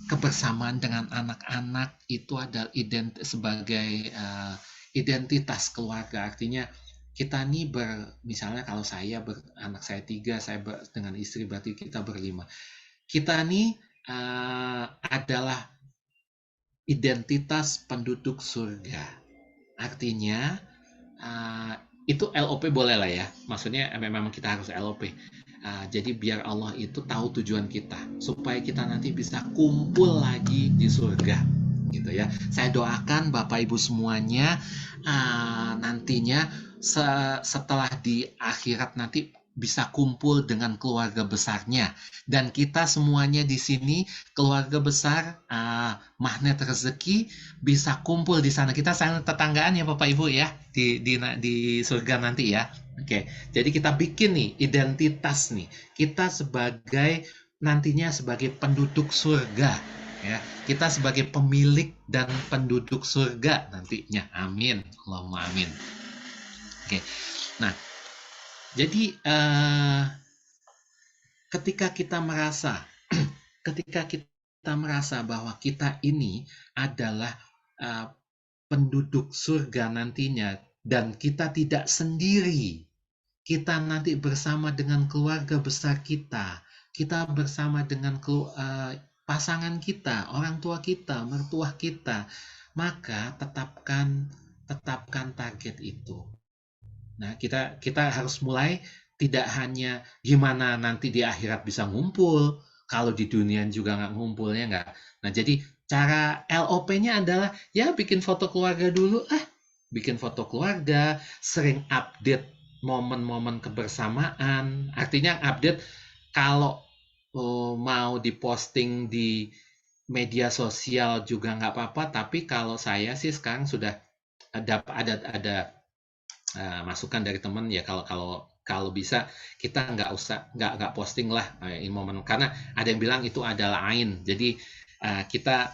kebersamaan dengan anak-anak itu adalah sebagai identitas keluarga. Artinya kita nih misalnya kalau anak saya 3, saya dengan istri berarti kita berlima. Kita nih adalah identitas penduduk surga. Artinya itu LOP boleh lah ya. Maksudnya memang kita harus LOP. Jadi biar Allah itu tahu tujuan kita, supaya kita nanti bisa kumpul lagi di surga, gitu ya. Saya doakan Bapak Ibu semuanya nantinya setelah di akhirat nanti bisa kumpul dengan keluarga besarnya, dan kita semuanya di sini keluarga besar magnet rezeki bisa kumpul di sana. Kita saling tetanggaan ya Bapak Ibu ya di surga nanti ya. Oke, jadi kita bikin nih identitas nih. Kita nantinya sebagai penduduk surga ya. Kita sebagai pemilik dan penduduk surga nantinya. Amin. Allahumma amin. Oke. Nah, jadi ketika kita merasa bahwa kita ini adalah penduduk surga nantinya, dan kita tidak sendiri, kita nanti bersama dengan keluarga besar kita bersama dengan pasangan kita, orang tua kita, mertua kita, maka tetapkan target itu. Nah, kita harus mulai, tidak hanya gimana nanti di akhirat bisa ngumpul, kalau di dunia juga nggak ngumpulnya nggak. Nah, jadi cara LOP-nya adalah ya bikin foto keluarga dulu, bikin foto keluarga, sering update momen-momen kebersamaan. Artinya update kalau mau diposting di media sosial juga nggak apa-apa, tapi kalau saya sih sekarang sudah ada masukan dari teman ya, kalau bisa kita nggak posting lah momen, karena ada yang bilang itu adalah ain, jadi kita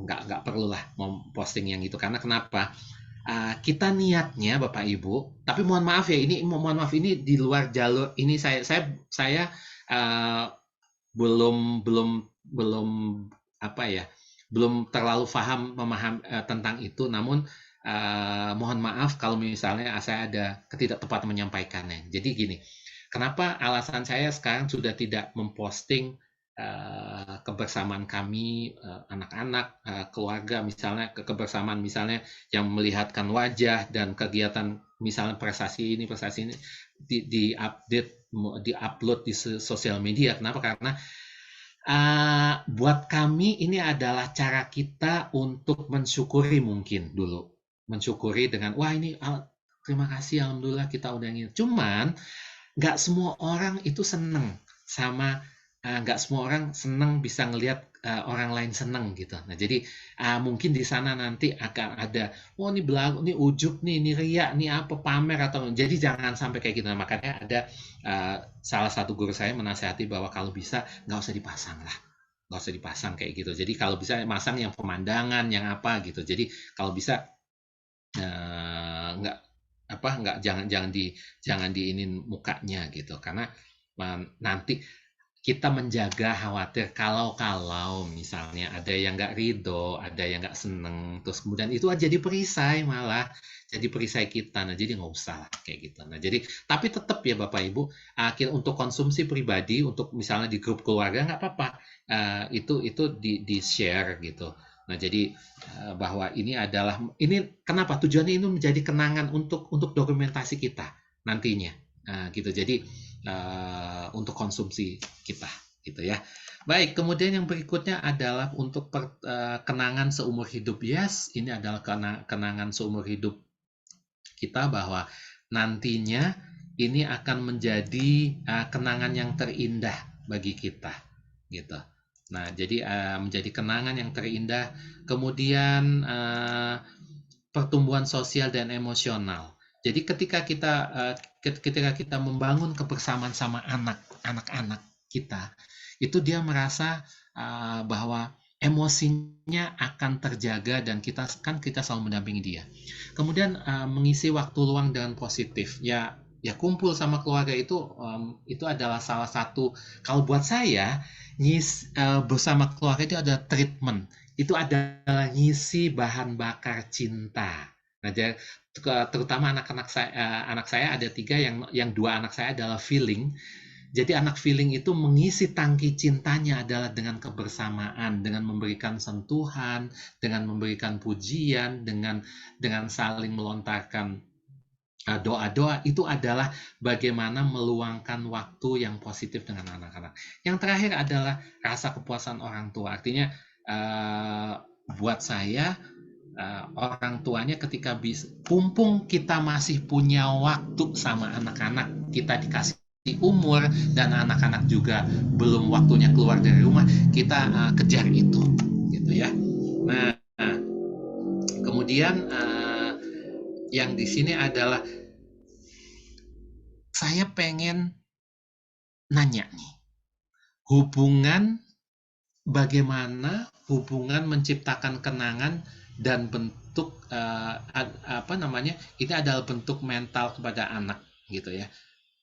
nggak perlu lah mau posting yang itu. Karena kenapa? Kita niatnya Bapak Ibu, tapi mohon maaf ini di luar jalur ini, saya belum apa ya, belum terlalu tentang itu, namun mohon maaf kalau misalnya saya ada ketidaktepatan menyampaikannya. Jadi gini, kenapa alasan saya sekarang sudah tidak memposting kebersamaan kami, anak-anak, keluarga, misalnya kebersamaan misalnya yang melihatkan wajah dan kegiatan misalnya prestasi ini di update, di upload di sosial media. Kenapa? Karena buat kami ini adalah cara kita untuk mensyukuri, mungkin dulu mensyukuri dengan wah ini terima kasih, alhamdulillah kita udah ingin. Cuman nggak semua orang itu seneng sama, nggak semua orang seneng bisa ngelihat orang lain seneng gitu. Nah jadi mungkin di sana nanti akan ada, oh ini belagu, ini ujub nih, ini riak, ini apa pamer atau, jadi jangan sampai kayak gitu. Nah, makanya ada salah satu guru saya menasihati bahwa kalau bisa nggak usah dipasang lah, nggak usah dipasang kayak gitu. Jadi kalau bisa masang yang pemandangan, yang apa gitu. Jadi kalau bisa nggak nggak, jangan diinin mukanya gitu, karena nanti kita menjaga khawatir kalau misalnya ada yang nggak ridho, ada yang nggak seneng, terus kemudian itu aja jadi perisai, malah jadi perisai kita. Nah jadi nggak usah lah kayak gitu. Nah jadi tapi tetap ya Bapak Ibu, untuk konsumsi pribadi, untuk misalnya di grup keluarga nggak apa-apa, itu di share gitu. Nah jadi bahwa ini kenapa tujuannya ini menjadi kenangan untuk dokumentasi kita nantinya, gitu. Jadi untuk konsumsi kita gitu ya. Baik, kemudian yang berikutnya adalah untuk kenangan seumur hidup. Yes, ini adalah kenangan seumur hidup kita, bahwa nantinya ini akan menjadi kenangan yang terindah bagi kita gitu. Nah, jadi menjadi kenangan yang terindah. Kemudian pertumbuhan sosial dan emosional. Jadi ketika kita membangun kebersamaan sama anak-anak kita, itu dia merasa bahwa emosinya akan terjaga, dan kita selalu mendampingi dia. Kemudian mengisi waktu luang dengan positif. Ya kumpul sama keluarga itu adalah salah satu, kalau buat saya bersama keluarga itu ada treatment, itu adalah ngisi bahan bakar cinta. Nah, terutama anak saya ada 3, yang 2 anak saya adalah feeling. Jadi anak feeling itu mengisi tangki cintanya adalah dengan kebersamaan, dengan memberikan sentuhan, dengan memberikan pujian, dengan saling melontarkan doa-doa. Itu adalah bagaimana meluangkan waktu yang positif dengan anak-anak. Yang terakhir adalah rasa kepuasan orang tua. Artinya buat saya, orang tuanya ketika pumpung kita masih punya waktu sama anak-anak, kita dikasih umur dan anak-anak juga belum waktunya keluar dari rumah, kita kejar itu gitu ya. Nah, kemudian yang di sini adalah saya pengen nanya nih, bagaimana hubungan menciptakan kenangan dan bentuk ini adalah bentuk mental kepada anak gitu ya.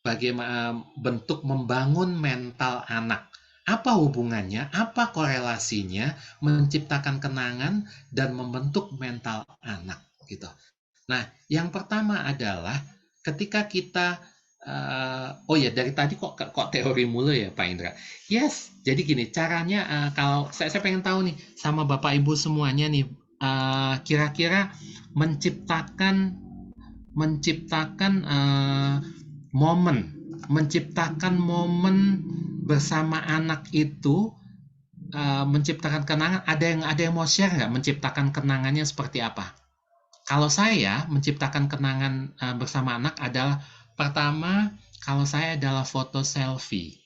Bagaimana bentuk membangun mental anak? Apa hubungannya? Apa korelasinya menciptakan kenangan dan membentuk mental anak gitu. Nah, yang pertama adalah ketika kita oh ya, dari tadi kok teori mulu ya Pak Indra. Yes, jadi gini caranya, kalau saya pengen tahu nih sama Bapak Ibu semuanya nih, kira-kira menciptakan momen bersama anak itu, menciptakan kenangan. Ada yang mau share nggak menciptakan kenangannya seperti apa? Kalau saya menciptakan kenangan bersama anak adalah, pertama, kalau saya adalah foto selfie.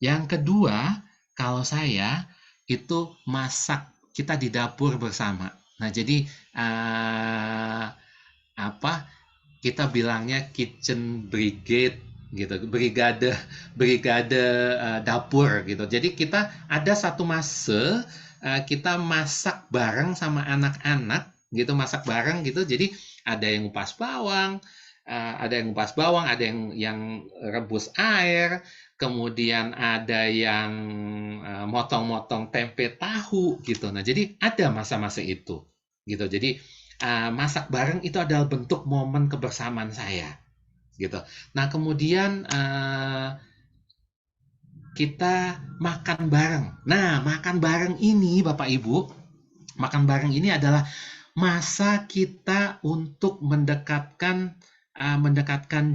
Yang kedua, kalau saya itu masak, kita di dapur bersama. Nah, jadi kita bilangnya kitchen brigade gitu, brigade dapur gitu. Jadi kita ada satu masa kita masak bareng sama anak-anak gitu, masak bareng gitu. Jadi ada yang ngupas bawang, ada yang ngupas bawang, ada yang rebus air, kemudian ada yang motong-motong tempe tahu gitu. Nah, jadi ada masa-masa itu gitu. Jadi masak bareng itu adalah bentuk momen kebersamaan saya gitu. Nah, kemudian kita makan bareng. Nah, makan bareng ini Bapak Ibu, makan bareng ini adalah masa kita untuk mendekatkan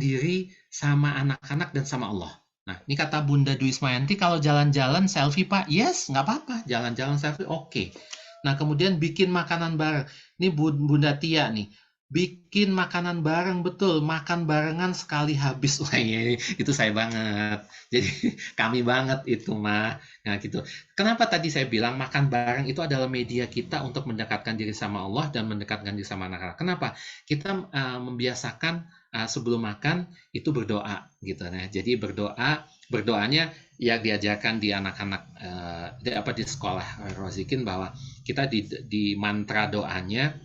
diri sama anak-anak dan sama Allah. Nah, ini kata Bunda Dwi Ismayanti, kalau jalan-jalan selfie Pak, yes, nggak apa-apa, jalan-jalan selfie, oke. Nah, kemudian bikin makanan bareng. Ini Bunda Tia nih, bikin makanan bareng, betul, makan barengan sekali habis. Wah, itu saya banget. Jadi kami banget itu mah. Nah, gitu. Kenapa tadi saya bilang makan bareng itu adalah media kita untuk mendekatkan diri sama Allah dan mendekatkan diri sama anak-anak. Kenapa? Kita membiasakan sebelum makan itu berdoa gitu. Nah, jadi berdoanya ya diajarkan di anak-anak di sekolah Rozikin bahwa kita di mantra doanya,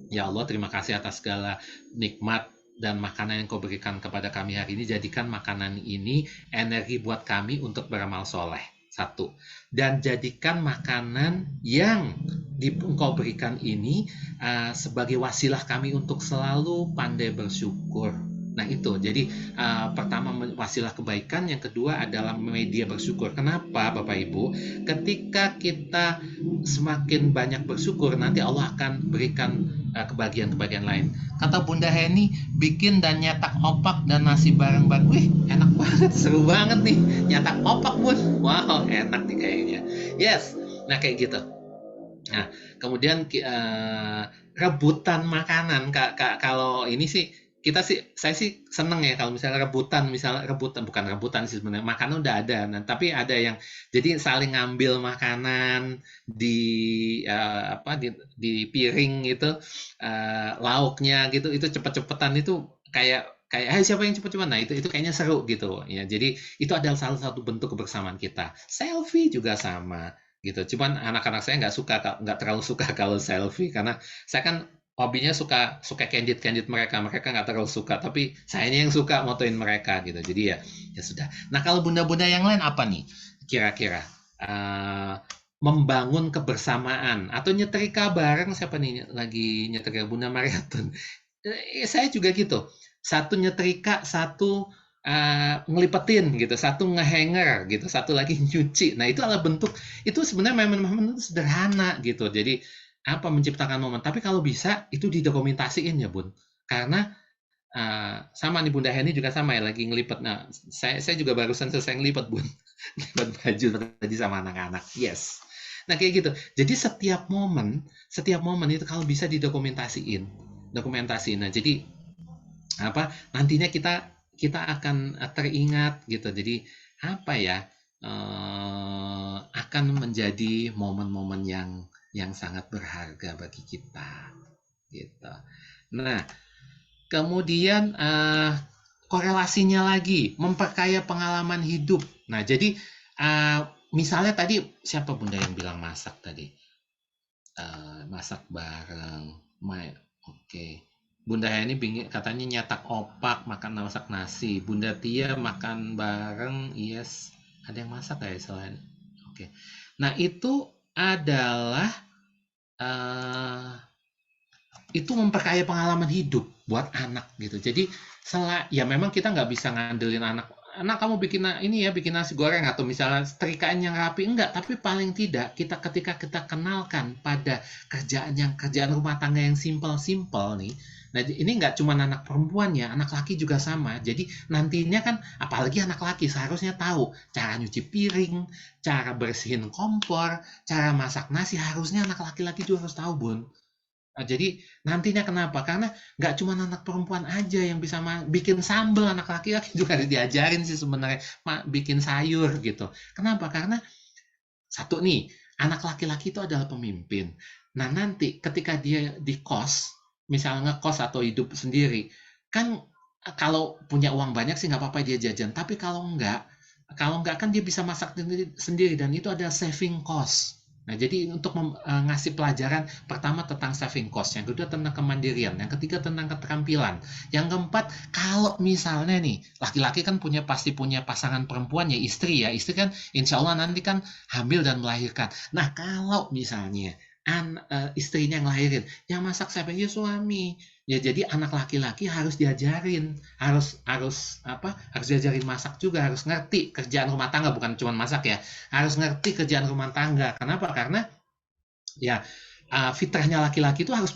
ya Allah terima kasih atas segala nikmat dan makanan yang kau berikan kepada kami hari ini, jadikan makanan ini energi buat kami untuk beramal soleh. Satu. Dan jadikan makanan yang engkau berikan ini sebagai wasilah kami untuk selalu pandai bersyukur. Nah itu, jadi pertama wasilah kebaikan, yang kedua adalah media bersyukur. Kenapa Bapak Ibu? Ketika kita semakin banyak bersyukur, nanti Allah akan berikan kebahagiaan-kebahagiaan lain. Kata Bunda Heni, bikin dan nyetak opak dan nasi bareng-bareng. Wih, enak banget, seru banget nih. Nyetak opak Bun, wow enak nih kayaknya. Yes, nah kayak gitu. Nah, kemudian rebutan makanan. Kalau ini sih saya sih seneng ya kalau misalnya rebutan bukan rebutan sih sebenarnya, makanan udah ada, nah, tapi ada yang jadi saling ngambil makanan di di piring gitu, lauknya gitu, itu cepet-cepetan, itu kayak kayak siapa yang cepet-cepet, nah itu kayaknya seru gitu ya. Jadi itu adalah salah satu bentuk kebersamaan kita. Selfie juga sama gitu. Cuman anak-anak saya nggak terlalu suka kalau selfie, karena saya kan hobinya suka candid mereka nggak terlalu suka, tapi sayanya yang suka motoin mereka gitu. Jadi ya sudah. Nah, kalau bunda-bunda yang lain apa nih kira-kira membangun kebersamaan atau nyetrika bareng? Siapa nih lagi nyetrika? Bunda Mariatun. Saya juga gitu, satu nyetrika, satu ngelipetin gitu, satu ngehanger gitu, satu lagi nyuci. Nah itu adalah bentuk, itu sebenarnya momen-momen itu sederhana gitu, jadi apa, menciptakan momen. Tapi kalau bisa itu didokumentasiin ya Bun, karena sama nih Bunda Heni juga sama ya, lagi ngelipet. Nah saya juga barusan selesai ngelipet Bun, ngelipet baju tadi sama anak-anak. Yes, nah kayak gitu. Jadi setiap momen itu kalau bisa didokumentasiin. Nah jadi apa, nantinya kita akan teringat gitu. Jadi apa ya, akan menjadi momen-momen yang sangat berharga bagi kita gitu. Nah, kemudian korelasinya lagi memperkaya pengalaman hidup. Nah, jadi misalnya tadi siapa Bunda yang bilang masak tadi? Masak bareng. Oke. Bunda Heni katanya nyetak opak, masak nasi. Bunda Tia makan bareng, yes. Ada yang masak ya selain? Oke. Nah itu adalah itu memperkaya pengalaman hidup buat anak gitu. Jadi ya memang kita nggak bisa ngandelin anak kamu bikin ini ya, bikin nasi goreng atau misalnya setrikaan yang rapi, enggak, tapi paling tidak ketika kita kenalkan pada kerjaan rumah tangga yang simpel-simpel nih. Nah ini nggak cuma anak perempuan ya, anak laki juga sama. Jadi nantinya kan apalagi anak laki seharusnya tahu cara nyuci piring, cara bersihin kompor, cara masak nasi, harusnya anak laki-laki juga harus tahu Bun. Jadi nantinya kenapa? Karena nggak cuma anak perempuan aja yang bisa bikin sambal, anak laki-laki juga diajarin sih sebenarnya bikin sayur gitu. Kenapa? Karena satu nih, anak laki-laki itu adalah pemimpin. Nah nanti ketika dia di kos, misalnya ngekos atau hidup sendiri, kan kalau punya uang banyak sih nggak apa-apa dia jajan. Tapi kalau nggak kan dia bisa masak sendiri, dan itu adalah saving cost. Nah, jadi untuk ngasih pelajaran pertama tentang saving cost, yang kedua tentang kemandirian, yang ketiga tentang keterampilan, yang keempat kalau misalnya nih laki-laki kan pasti punya pasangan perempuan ya istri, kan insya Allah nanti kan hamil dan melahirkan. Nah, kalau misalnya istrinya yang lahirin, yang masak siapa? Ya suami. Ya jadi anak laki-laki harus diajarin, harus diajarin masak juga, harus ngerti kerjaan rumah tangga, bukan cuma masak ya, harus ngerti kerjaan rumah tangga. Kenapa? Karena ya fitrahnya laki-laki itu harus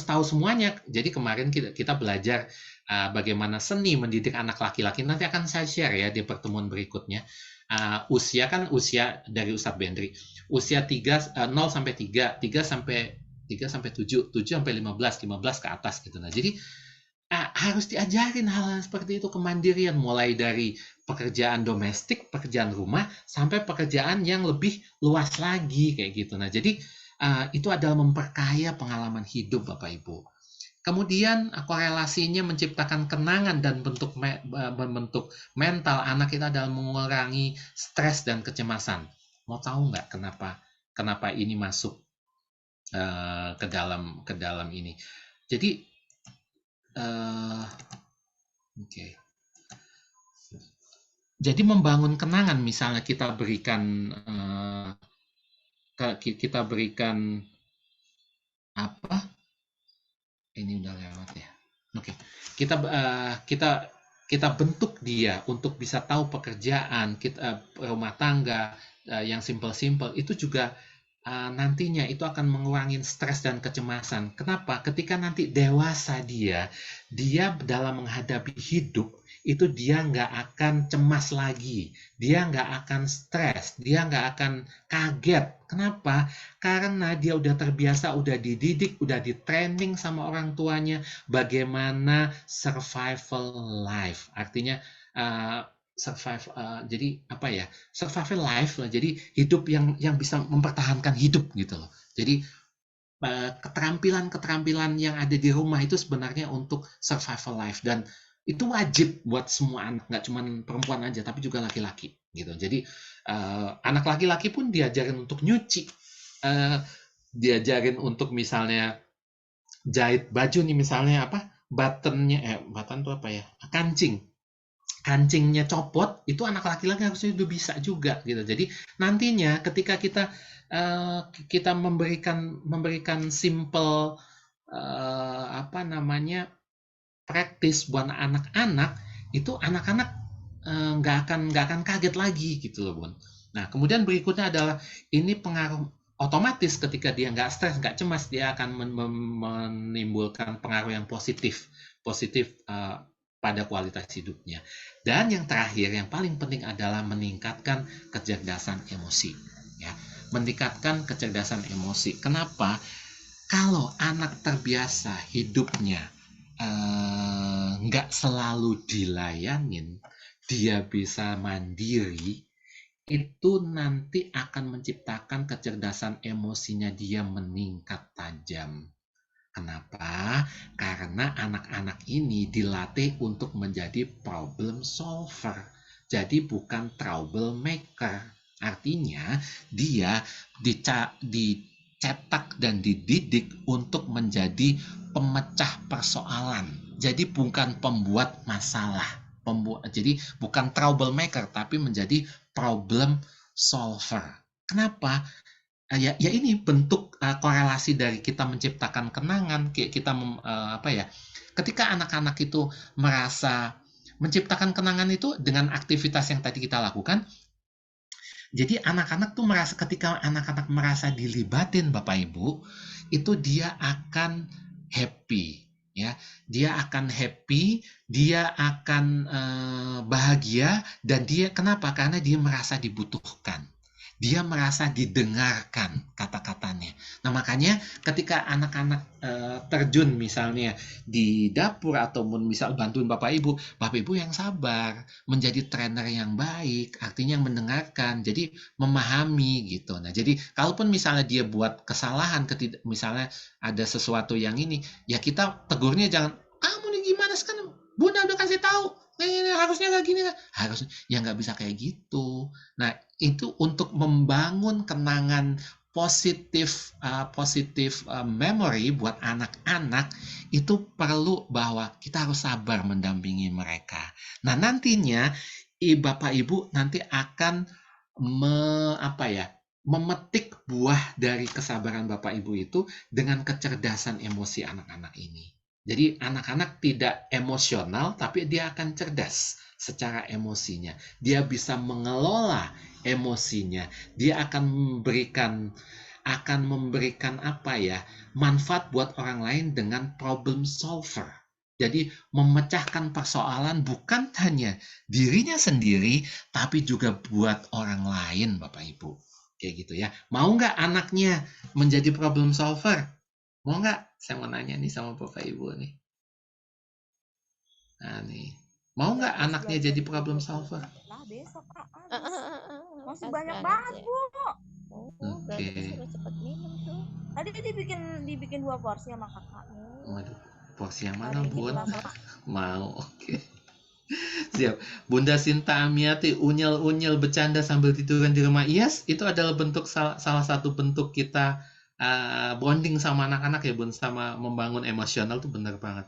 tahu semuanya. Jadi kemarin kita belajar bagaimana seni mendidik anak laki-laki. Nanti akan saya share ya di pertemuan berikutnya. Usia dari Ustadz Bendri. Usia 0 sampai 3, 3 sampai 7, 7 sampai 15 ke atas gitu. Nah, jadi harus diajarin hal-hal seperti itu, kemandirian mulai dari pekerjaan domestik, pekerjaan rumah sampai pekerjaan yang lebih luas lagi kayak gitu. Nah, jadi itu adalah memperkaya pengalaman hidup Bapak Ibu. Kemudian korelasinya menciptakan kenangan dan bentuk mental anak kita adalah mengurangi stres dan kecemasan. Mau tahu nggak kenapa ini masuk ke dalam ini? Jadi oke. Jadi membangun kenangan, misalnya kita berikan apa? Ini udah lewat ya. Oke. Kita bentuk dia untuk bisa tahu pekerjaan kita, rumah tangga yang simple-simple itu juga nantinya itu akan mengurangi stres dan kecemasan. Kenapa? Ketika nanti dewasa dia dalam menghadapi hidup itu dia nggak akan cemas lagi, dia nggak akan stres, dia nggak akan kaget. Kenapa? Karena dia udah terbiasa, udah dididik, udah di-training sama orang tuanya bagaimana survival life. Artinya jadi apa ya? Survival life lah. Jadi hidup yang bisa mempertahankan hidup gitu loh. Jadi keterampilan-keterampilan yang ada di rumah itu sebenarnya untuk survival life, dan itu wajib buat semua anak, nggak cuma perempuan aja tapi juga laki-laki gitu. Jadi anak laki-laki pun diajarin untuk nyuci, diajarin untuk misalnya jahit baju nih, misalnya button tuh apa ya, kancingnya copot, itu anak laki-laki harusnya udah bisa juga gitu. Jadi nantinya ketika kita memberikan simple praktis buat anak-anak, itu anak-anak nggak akan kaget lagi gitu loh, Bun. Nah, kemudian berikutnya adalah ini pengaruh otomatis ketika dia nggak stres, nggak cemas, dia akan menimbulkan pengaruh yang positif pada kualitas hidupnya. Dan yang terakhir, yang paling penting adalah meningkatkan kecerdasan emosi. Ya, meningkatkan kecerdasan emosi. Kenapa? Kalau anak terbiasa hidupnya nggak selalu dilayanin, dia bisa mandiri, itu nanti akan menciptakan kecerdasan emosinya dia meningkat tajam. Kenapa? Karena anak-anak ini dilatih untuk menjadi problem solver. Jadi bukan troublemaker. Artinya dia dicetak dan dididik untuk menjadi pemecah persoalan. Jadi bukan pembuat masalah. Jadi bukan troublemaker tapi menjadi problem solver. Kenapa? Ya ini bentuk korelasi dari kita menciptakan kenangan, ketika anak-anak itu merasa menciptakan kenangan itu dengan aktivitas yang tadi kita lakukan. Jadi anak-anak tuh ketika anak-anak merasa dilibatin Bapak Ibu, itu dia akan happy, ya. Dia akan happy, dia akan bahagia, dan kenapa? Karena dia merasa dibutuhkan. Dia merasa didengarkan kata-katanya. Nah, makanya ketika anak-anak terjun misalnya di dapur ataupun misal bantuin Bapak Ibu yang sabar, menjadi trainer yang baik, artinya yang mendengarkan, jadi memahami gitu. Nah, jadi kalaupun misalnya dia buat kesalahan, misalnya ada sesuatu yang ini, ya kita tegurnya jangan, kamu nih gimana sekarang? Bunda udah kasih tahu, harusnya kayak gini, harusnya ya nggak bisa kayak gitu. Nah, itu untuk membangun kenangan positif memory buat anak-anak itu perlu bahwa kita harus sabar mendampingi mereka. Nah, nantinya Bapak Ibu nanti akan memetik buah dari kesabaran Bapak Ibu itu dengan kecerdasan emosi anak-anak ini. Jadi anak-anak tidak emosional tapi dia akan cerdas secara emosinya. Dia bisa mengelola emosinya. Dia akan memberikan manfaat buat orang lain dengan problem solver. Jadi memecahkan persoalan bukan hanya dirinya sendiri, tapi juga buat orang lain, Bapak Ibu. Kayak gitu ya. Mau nggak anaknya menjadi problem solver? Mau nggak? Saya mau nanya nih sama Bapak Ibu nih. Nah nih, mau nggak Habis anaknya belajar jadi itu problem 20 solver? menit lah besok habis. Masih Pas banyak banget banget, ya. Bu. Berarti Oke. disuruh cepet minum tuh. Tadi dibikin 2 porsi sama kakak. Waduh, porsi yang mana, Hari ini Bun? pulang sama Mau, oke. Siap. Bunda Sinta Amiati unyel-unyel bercanda sambil tiduran di rumah. Yes, itu adalah salah satu bentuk kita bonding sama anak-anak ya, Bun, sama membangun emosional tuh bener banget.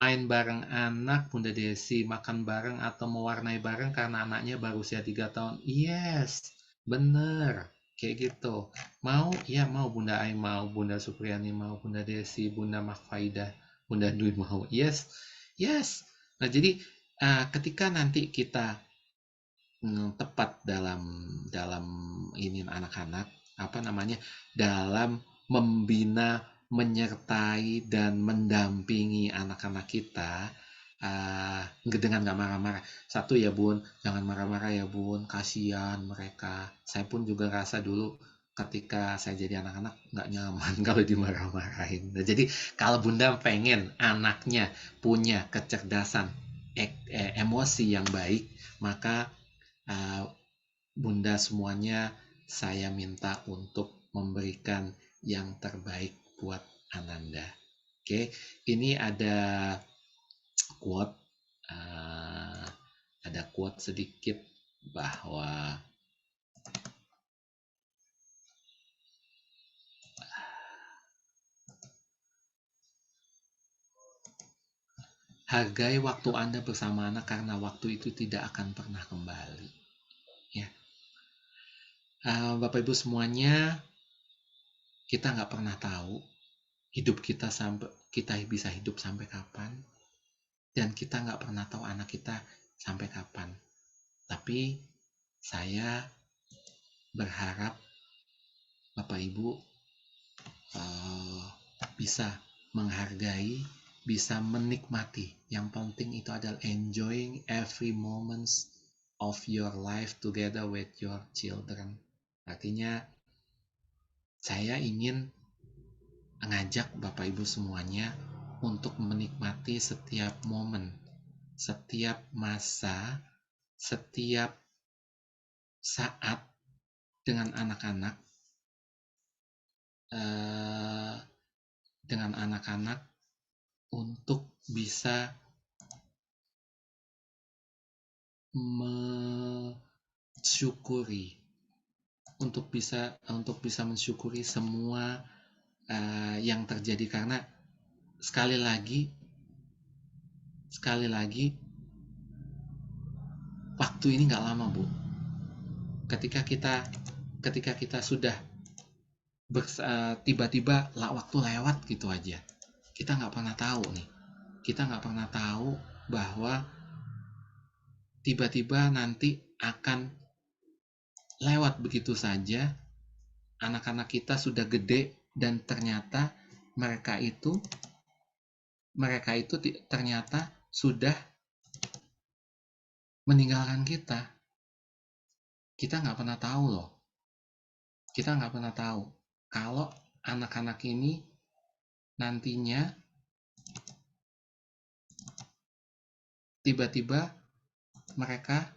Main bareng anak, Bunda Desi, makan bareng atau mewarnai bareng karena anaknya baru usia 3 tahun. Yes, bener. Kayak gitu. Mau? Ya mau. Bunda Ai mau, Bunda Supriyani mau, Bunda Desi, Bunda Makfaida, Bunda Dwi mau. Yes, yes. Nah, jadi ketika nanti kita tepat dalam dalam ini anak-anak dalam membina, menyertai dan mendampingi anak-anak kita dengan nggak marah-marah. Satu ya Bun, jangan marah-marah ya Bun, kasihan mereka. Saya pun juga rasa dulu ketika saya jadi anak-anak nggak nyaman kalau dimarah-marahin. Nah, jadi kalau Bunda pengen anaknya punya kecerdasan emosi yang baik, maka Bunda semuanya saya minta untuk memberikan yang terbaik buat Ananda. Oke, ini ada quote, sedikit bahwa hargai waktu Anda bersama anak karena waktu itu tidak akan pernah kembali. Ya, Bapak Ibu semuanya, kita nggak pernah tahu hidup kita bisa hidup sampai kapan, dan kita nggak pernah tahu anak kita sampai kapan. Tapi saya berharap Bapak Ibu bisa menghargai, bisa menikmati. Yang penting itu adalah enjoying every moments of your life together with your children. Artinya saya ingin mengajak Bapak Ibu semuanya untuk menikmati setiap momen, setiap masa, setiap saat dengan anak-anak, untuk bisa mensyukuri, untuk bisa mensyukuri semua yang terjadi, karena sekali lagi waktu ini nggak lama, Bu. Ketika kita sudah tiba-tiba waktu lewat gitu aja, kita nggak pernah tahu nih. Kita nggak pernah tahu bahwa tiba-tiba nanti akan lewat begitu saja. Anak-anak kita sudah gede dan ternyata mereka itu ternyata sudah meninggalkan kita. Kita nggak pernah tahu loh. Kita nggak pernah tahu kalau anak-anak ini nantinya tiba-tiba mereka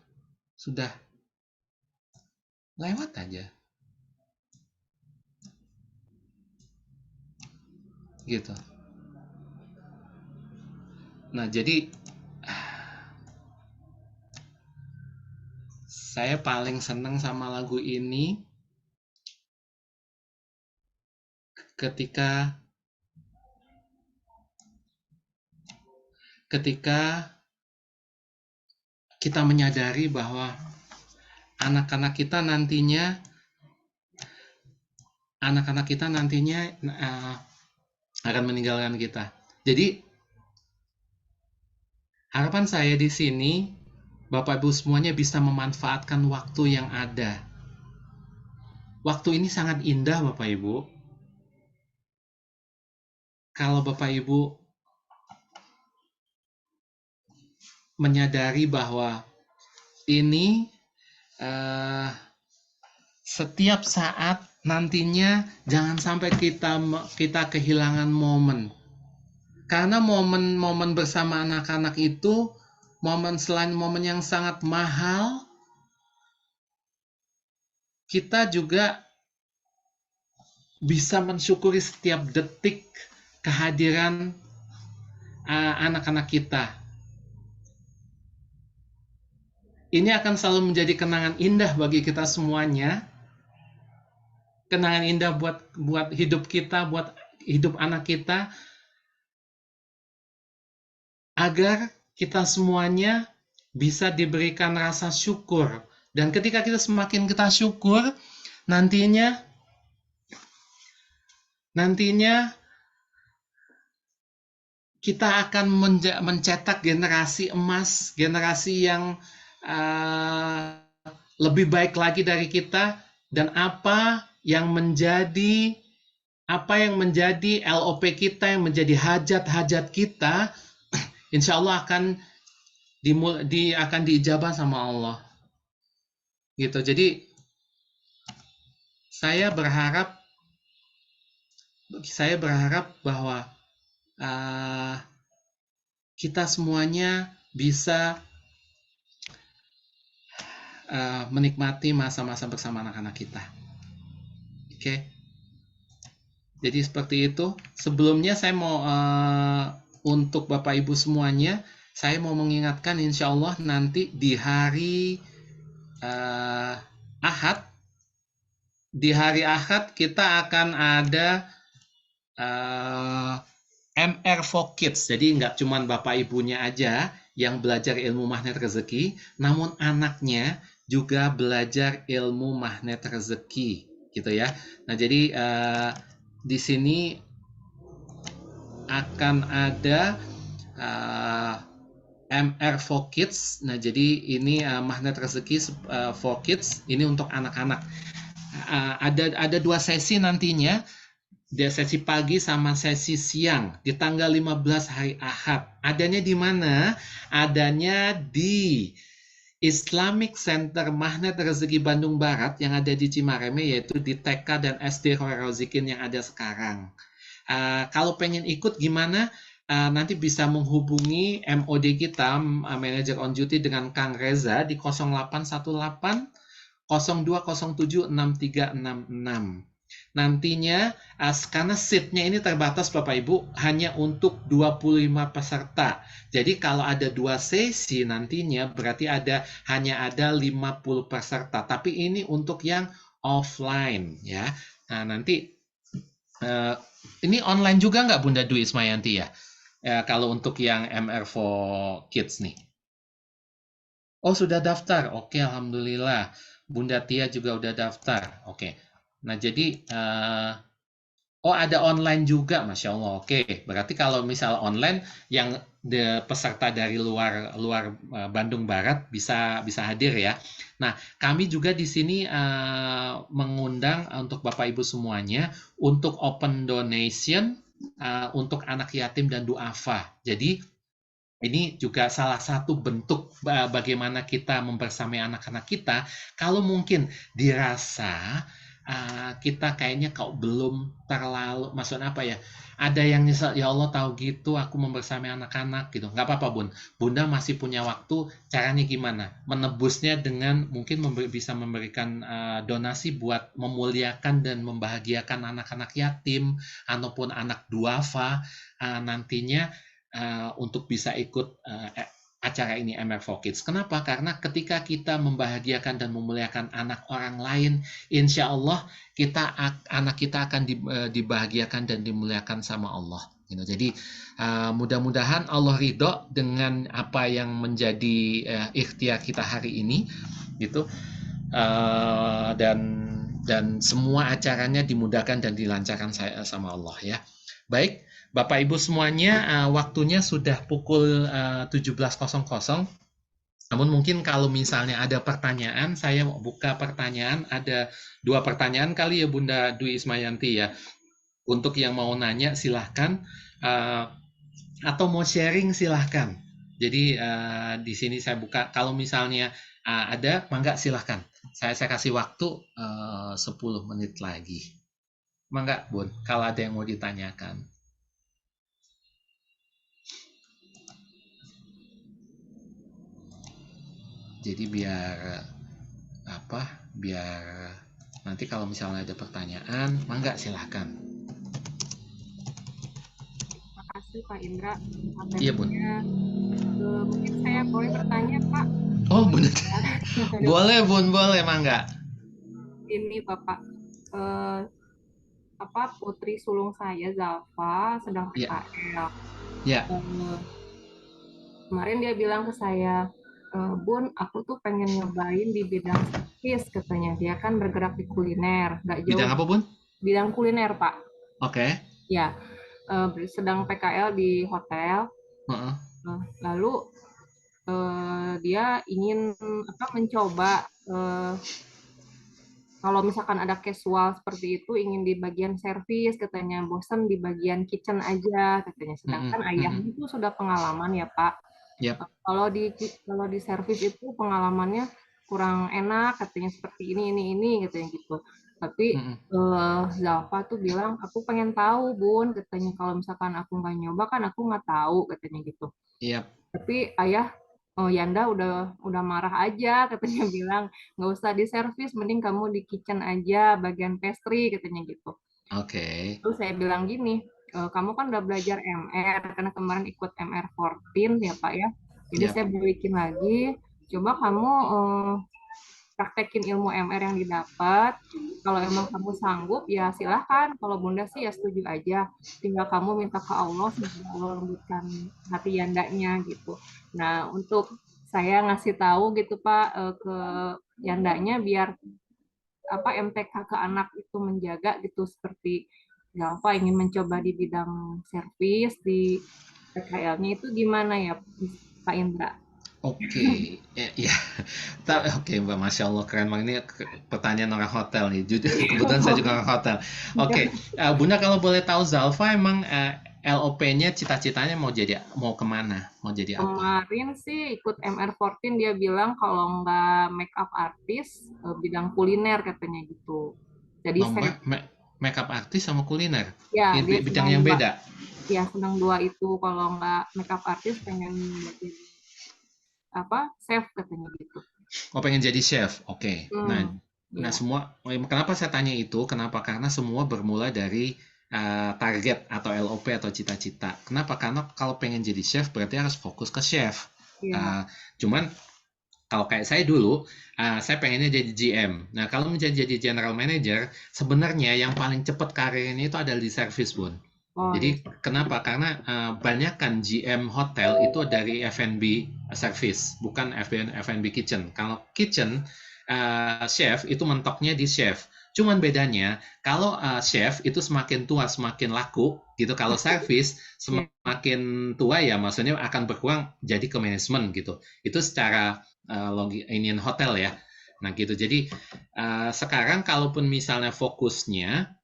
sudah lewat aja. Gitu. Nah, jadi saya paling seneng sama lagu ini ketika kita menyadari bahwa anak-anak kita nantinya akan meninggalkan kita. Jadi harapan saya di sini, Bapak Ibu semuanya bisa memanfaatkan waktu yang ada. Waktu ini sangat indah, Bapak Ibu. Kalau Bapak Ibu menyadari bahwa ini setiap saat nantinya jangan sampai kita kehilangan momen. Karena momen-momen bersama anak-anak itu selain momen yang sangat mahal, kita juga bisa mensyukuri setiap detik kehadiran anak-anak kita. Ini akan selalu menjadi kenangan indah bagi kita semuanya. Kenangan indah buat hidup kita, buat hidup anak kita, agar kita semuanya bisa diberikan rasa syukur. Dan ketika semakin kita syukur, nantinya kita akan mencetak generasi emas, generasi yang lebih baik lagi dari kita, dan apa yang menjadi LOP kita, yang menjadi hajat-hajat kita, insya Allah akan diijabah sama Allah. Gitu. Jadi saya berharap bahwa kita semuanya bisa menikmati masa-masa bersama anak-anak kita. Oke. Jadi seperti itu. Sebelumnya saya mau untuk Bapak Ibu semuanya, saya mau mengingatkan insya Allah nanti di hari Ahad, kita akan ada MR4 Kids. Jadi nggak cuma Bapak Ibunya aja yang belajar ilmu magnet rezeki, namun anaknya juga belajar ilmu magnet rezeki, gitu ya. Nah, jadi di sini akan ada MR4 Kids. Nah, jadi ini magnet rezeki 4 Kids, ini untuk anak-anak. Ada 2 sesi nantinya, sesi pagi sama sesi siang di tanggal 15 hari Ahad. Adanya di mana? Adanya di Islamic Center Magnet Rezeki Bandung Barat yang ada di Cimareme, yaitu di TK dan SD Khairozikin yang ada sekarang. Kalau pengen ikut gimana? Nanti bisa menghubungi MOD kita, Manager on Duty, dengan Kang Reza di 0818 0207 6366. Nantinya karena seatnya ini terbatas Bapak Ibu, hanya untuk 25 peserta. Jadi kalau ada 2 sesi nantinya berarti hanya ada 50 peserta. Tapi ini untuk yang offline ya. Nah, nanti ini online juga nggak Bunda Dwi Ismayanti ya? Kalau untuk yang MR4 Kids nih. Oh, sudah daftar. Oke, alhamdulillah. Bunda Tia juga udah daftar. Oke. Nah, jadi ada online juga, Masya Allah. Oke, berarti kalau misal online, yang peserta dari luar Bandung Barat bisa hadir ya. Nah, kami juga di sini mengundang untuk Bapak Ibu semuanya untuk open donation untuk anak yatim dan duafa. Jadi ini juga salah satu bentuk bagaimana kita membersamai anak-anak kita. Kalau mungkin dirasa kita kayaknya kok belum terlalu, maksudnya apa ya, ada yang nyesel, ya Allah tahu gitu aku membersamai anak-anak gitu. Nggak apa-apa Bun, Bunda masih punya waktu. Caranya gimana? Menebusnya dengan mungkin bisa memberikan donasi buat memuliakan dan membahagiakan anak-anak yatim ataupun anak duafa nantinya, untuk bisa ikut acara ini MR4Kids. Kenapa? Karena ketika kita membahagiakan dan memuliakan anak orang lain, insya Allah anak kita akan dibahagiakan dan dimuliakan sama Allah. Jadi mudah-mudahan Allah ridho dengan apa yang menjadi ikhtiar kita hari ini, gitu. Dan semua acaranya dimudahkan dan dilancarkan sama Allah ya. Baik, Bapak Ibu semuanya, waktunya sudah pukul 17.00. Namun mungkin kalau misalnya ada pertanyaan, saya mau buka pertanyaan. Ada 2 pertanyaan kali ya Bunda Dwi Ismayanti ya. Untuk yang mau nanya silahkan, atau mau sharing silahkan. Jadi di sini saya buka. Kalau misalnya ada, mangga silahkan. Saya kasih waktu 10 menit lagi. Mangga Bun, kalau ada yang mau ditanyakan. Jadi biar nanti kalau misalnya ada pertanyaan, mangga silahkan. Terima kasih Pak Indra. Iya Bun. Mungkin saya boleh bertanya Pak? Oh benar. Boleh Bun, boleh mangga. Ini Bapak, putri sulung saya Zalfa sedang PKL. Ya. Kemarin dia bilang ke saya, Bun, aku tuh pengen nyobain di bidang servis katanya. Dia kan bergerak di kuliner, nggak jauh. Bidang apa Bun? Bidang kuliner Pak. Oke. Ya, sedang PKL di hotel. Lalu dia ingin mencoba. Kalau misalkan ada casual seperti itu, ingin di bagian servis, katanya bosan di bagian kitchen aja, katanya. Sedangkan ayahnya itu sudah pengalaman ya Pak. Yep. Kalau di servis itu pengalamannya kurang enak, katanya seperti ini, katanya gitu. Tapi Zalfa tuh bilang, aku pengen tahu Bun, katanya kalau misalkan aku nggak nyoba kan aku nggak tahu, katanya gitu. Yep. Tapi ayah, Yanda udah marah aja, katanya bilang nggak usah di servis, mending kamu di kitchen aja, bagian pastry, katanya gitu. Oke. Terus saya bilang gini, kamu kan udah belajar MR, karena kemarin ikut MR14 ya Pak ya. Jadi saya balikin lagi, coba kamu praktekin ilmu MR yang didapat. Kalau emang kamu sanggup ya silahkan. Kalau Bunda sih ya setuju aja. Tinggal kamu minta ke Allah, semoga Allah lembutkan hati Yandanya gitu. Nah untuk saya ngasih tahu gitu Pak ke Yandanya biar MTK ke anak itu menjaga gitu, seperti Zalfa ingin mencoba di bidang servis di PKL-nya, itu gimana ya Pak Indra? Oke, ya. Oke Mbak, Masya Allah keren banget, ini pertanyaan orang hotel nih. Kebetulan saya juga orang hotel. Oke, Bunda kalau boleh tahu Zalfa emang LOP-nya cita-citanya mau kemana? Mau jadi apa? Kemarin sih ikut MR14, dia bilang kalau nggak make up artist bidang kuliner katanya gitu. Jadi make up artist sama kuliner? Ya, bidang yang beda? Ya, senang 2 itu. Kalau nggak make up artist pengen jadi chef katanya gitu. Oh, pengen jadi chef. Oke. Nah semua, kenapa saya tanya itu? Kenapa? Karena semua bermula dari target atau LOP atau cita-cita. Kenapa? Karena kalau pengen jadi chef berarti harus fokus ke chef. Cuman kalau kayak saya dulu, saya pengennya jadi GM. Nah kalau menjadi general manager, sebenarnya yang paling cepat karirnya itu adalah di service Bun. Jadi kenapa? Karena banyak kan GM hotel itu dari F&B service, bukan F&B kitchen. Kalau kitchen, chef itu mentoknya di chef. Cuman bedanya, kalau chef itu semakin tua semakin laku, gitu. Kalau service semakin tua ya, maksudnya akan berkurang jadi ke manajemen gitu. Itu secara Indian hotel ya. Nah gitu. Jadi sekarang kalaupun misalnya fokusnya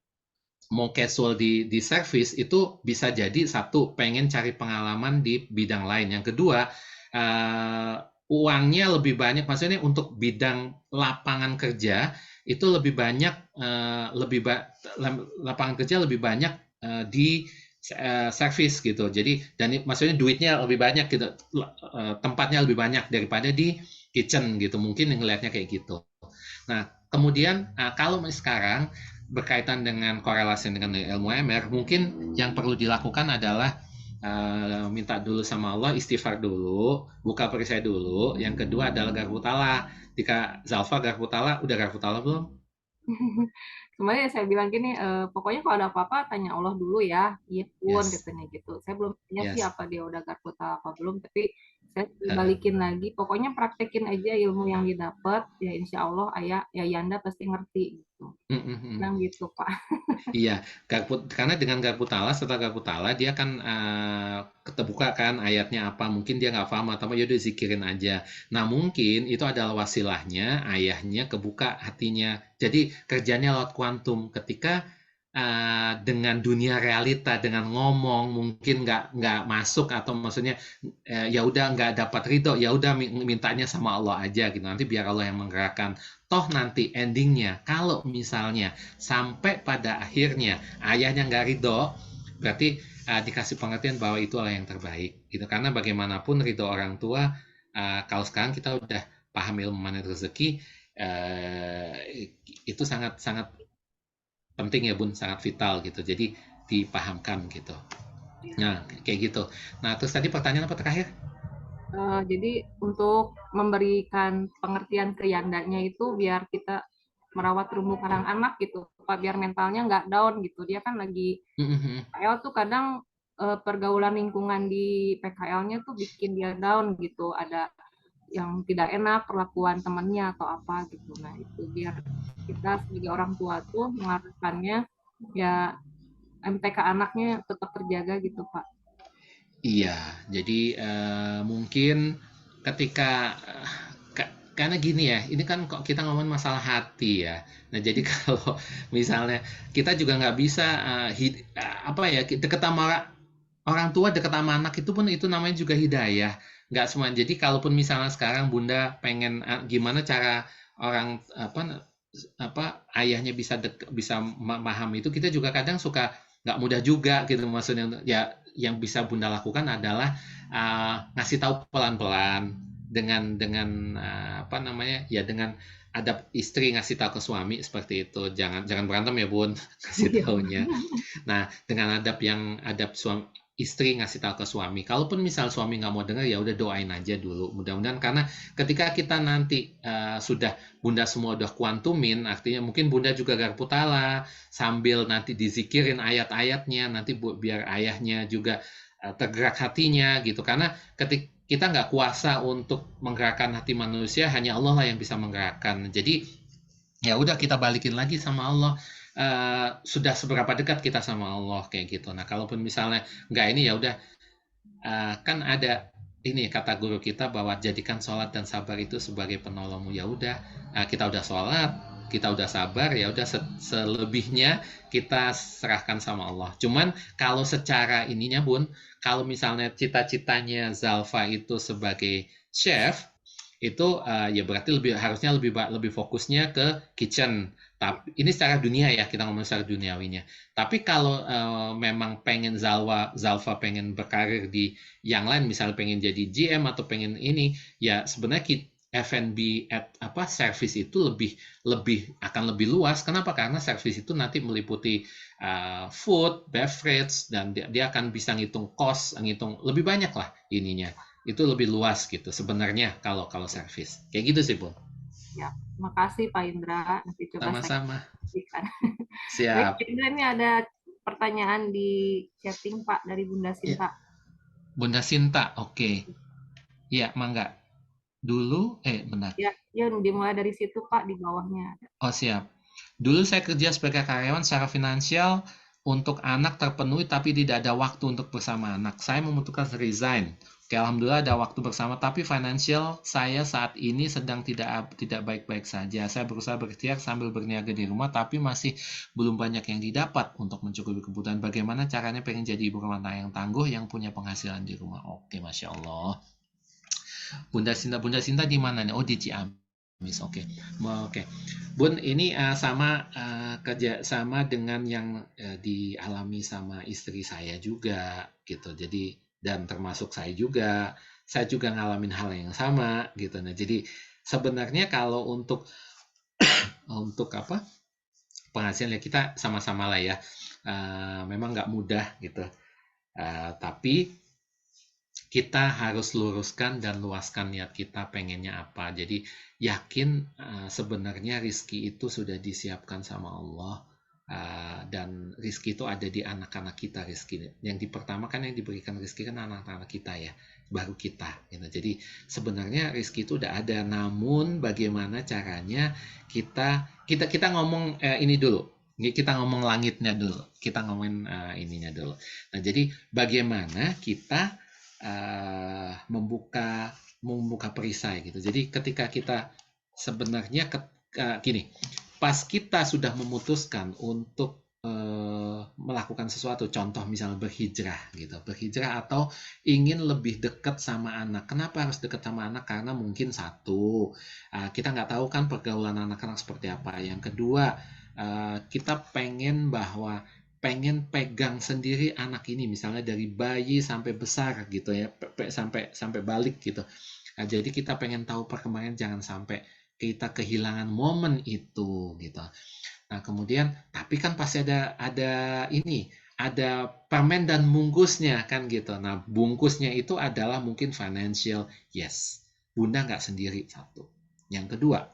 mau casual di service, itu bisa jadi satu, pengen cari pengalaman di bidang lain. Yang kedua, uangnya lebih banyak, maksudnya untuk bidang lapangan kerja itu lebih banyak, lapangan kerja lebih banyak di service gitu. Jadi dan maksudnya duitnya lebih banyak gitu, tempatnya lebih banyak daripada di kitchen gitu. Mungkin ngelihatnya kayak gitu. Nah kemudian kalau sekarang berkaitan dengan korelasi dengan ilmu MR, mungkin yang perlu dilakukan adalah minta dulu sama Allah, istighfar dulu, buka perisai dulu. Yang kedua adalah garpu tala. Jika Zalfa garpu tala, udah garpu tala belum? Kemarin saya bilang gini, pokoknya kalau ada apa-apa tanya Allah dulu ya. Iya pun Yes, katanya gitu. Saya belum tanya sih yes. apa dia udah garputa apa belum, tapi saya balikin lagi. Pokoknya praktekin aja ilmu yang didapat, ya insya Allah ayah ya Yanda pasti ngerti gitu. Mm, mm, mm. Bilang gitu Pak. Iya, karena dengan garpu tala, setelah garpu tala dia kan keterbuka kan ayatnya apa, mungkin dia nggak paham atau apa, yaudah zikirin aja. Nah mungkin itu adalah wasilahnya, ayahnya kebuka hatinya. Jadi kerjanya lewat kuantum. Ketika dengan dunia realita, dengan ngomong mungkin nggak masuk atau maksudnya ya udah nggak dapat ridho, ya udah mintanya sama Allah aja gitu. Nanti biar Allah yang menggerakkan. Toh nanti endingnya, kalau misalnya sampai pada akhirnya ayahnya nggak ridho, berarti dikasih pengertian bahwa itulah yang terbaik gitu. Karena bagaimanapun ridho orang tua, kalau sekarang kita udah paham ilmu manage rezeki, uh, itu sangat sangat penting ya Bun, sangat vital gitu. Jadi dipahamkan gitu. Nah kayak gitu. Nah terus tadi pertanyaan apa terakhir? Jadi untuk memberikan pengertian ke Yandanya itu biar kita merawat terumbu karang anak gitu, Pak, biar mentalnya nggak down gitu. Dia kan lagi PKL tuh kadang pergaulan lingkungan di PKL-nya tuh bikin dia down gitu. Ada yang tidak enak perlakuan temannya atau apa gitu. Nah itu biar kita sebagai orang tua tuh mengarahkannya ya MTK anaknya tetap terjaga gitu Pak. Iya, jadi mungkin ketika karena gini ya, ini kan kok kita ngomong masalah hati ya. Nah, jadi kalau misalnya kita juga nggak bisa apa ya, deket sama orang tua, deket sama anak itu pun itu namanya juga hidayah. Nggak semua. Jadi kalaupun misalnya sekarang Bunda pengen gimana cara orang apa ayahnya bisa memaham itu, kita juga kadang suka nggak mudah juga gitu maksudnya. Ya yang bisa Bunda lakukan adalah ngasih tahu pelan-pelan dengan apa namanya ya, dengan adab istri ngasih tahu ke suami seperti itu, jangan berantem ya Bun, kasih taunya. Nah dengan adab suami istri ngasih tahu ke suami, kalaupun misal suami nggak mau dengar ya udah doain aja dulu, mudah-mudahan. Karena ketika kita nanti sudah Bunda semua udah kuantumin, artinya mungkin Bunda juga garpu tala sambil nanti dizikirin ayat-ayatnya, nanti biar ayahnya juga tergerak hatinya gitu. Karena ketika kita nggak kuasa untuk menggerakkan hati manusia, hanya Allah lah yang bisa menggerakkan. Jadi ya udah kita balikin lagi sama Allah. Sudah seberapa dekat kita sama Allah kayak gitu. Nah kalaupun misalnya nggak ini ya udah, kan ada ini kata guru kita bahwa jadikan sholat dan sabar itu sebagai penolongmu. Ya udah, kita udah sholat, kita udah sabar, ya udah selebihnya kita serahkan sama Allah. Cuman kalau secara ininya Bun, kalau misalnya cita-citanya Zalfa itu sebagai chef, itu ya berarti harusnya lebih fokusnya ke kitchen. Tapi ini secara dunia ya, kita ngomong secara duniawinya. Tapi kalau memang pengen Zalfa pengen berkarir di yang lain, misalnya pengen jadi GM atau pengen ini, ya sebenarnya F&B service itu akan lebih luas. Kenapa? Karena service itu nanti meliputi food, beverage, dan dia akan bisa ngitung cost, ngitung lebih banyak lah ininya. Itu lebih luas gitu sebenarnya kalau service. Kayak gitu sih, Bu. Ya, makasih Pak Indra. Nanti coba Sama-sama. saya Siap. Baik, Indra, ini ada pertanyaan di chatting Pak dari Bunda Sinta. Bunda Sinta, oke. Ya, mangga. Dulu, benar. Ya, dimulai dari situ Pak, di bawahnya. Oh, siap. Dulu saya kerja sebagai karyawan, secara finansial untuk anak terpenuhi tapi tidak ada waktu untuk bersama anak. Saya memutuskan resign. Oke, alhamdulillah ada waktu bersama, tapi finansial saya saat ini sedang tidak baik-baik saja. Saya berusaha berikhtiar sambil berniaga di rumah, tapi masih belum banyak yang didapat untuk mencukupi kebutuhan. Bagaimana caranya pengen jadi ibu rumah tangga yang tangguh, yang punya penghasilan di rumah? Oke, Masya Allah. Bunda Sinta di mana nih? Oh, di Ciamis. Oke. Bun, ini kerja sama dengan yang dialami sama istri saya juga gitu. Jadi dan termasuk saya juga ngalamin hal yang sama gitu. Nah, jadi sebenarnya kalau untuk penghasilan ya kita sama-sama lah ya. Memang nggak mudah gitu. Tapi kita harus luruskan dan luaskan niat kita pengennya apa. Jadi yakin sebenarnya rizki itu sudah disiapkan sama Allah, dan rizki itu ada di anak-anak kita. Rizki yang pertama kan yang diberikan rizki kan anak-anak kita ya, baru kita gitu. Jadi sebenarnya rizki itu udah ada, namun bagaimana caranya kita ngomong ini dulu. Kita ngomong langitnya dulu, kita ngomongin ininya dulu. Nah, jadi bagaimana kita membuka perisai gitu. Jadi ketika kita sebenarnya gini, pas kita sudah memutuskan untuk melakukan sesuatu, contoh misalnya berhijrah gitu, berhijrah atau ingin lebih dekat sama anak. Kenapa harus dekat sama anak? Karena mungkin satu, kita nggak tahu kan pergaulan anak-anak seperti apa. Yang kedua, kita pengen pegang sendiri anak ini, misalnya dari bayi sampai besar gitu ya, sampai balik gitu. Nah, jadi kita pengen tahu perkembangan, jangan sampai kita kehilangan momen itu gitu. Nah, kemudian tapi kan pasti ada permen dan bungkusnya kan gitu. Nah, bungkusnya itu adalah mungkin financial, yes. Bunda nggak sendiri, satu. Yang kedua,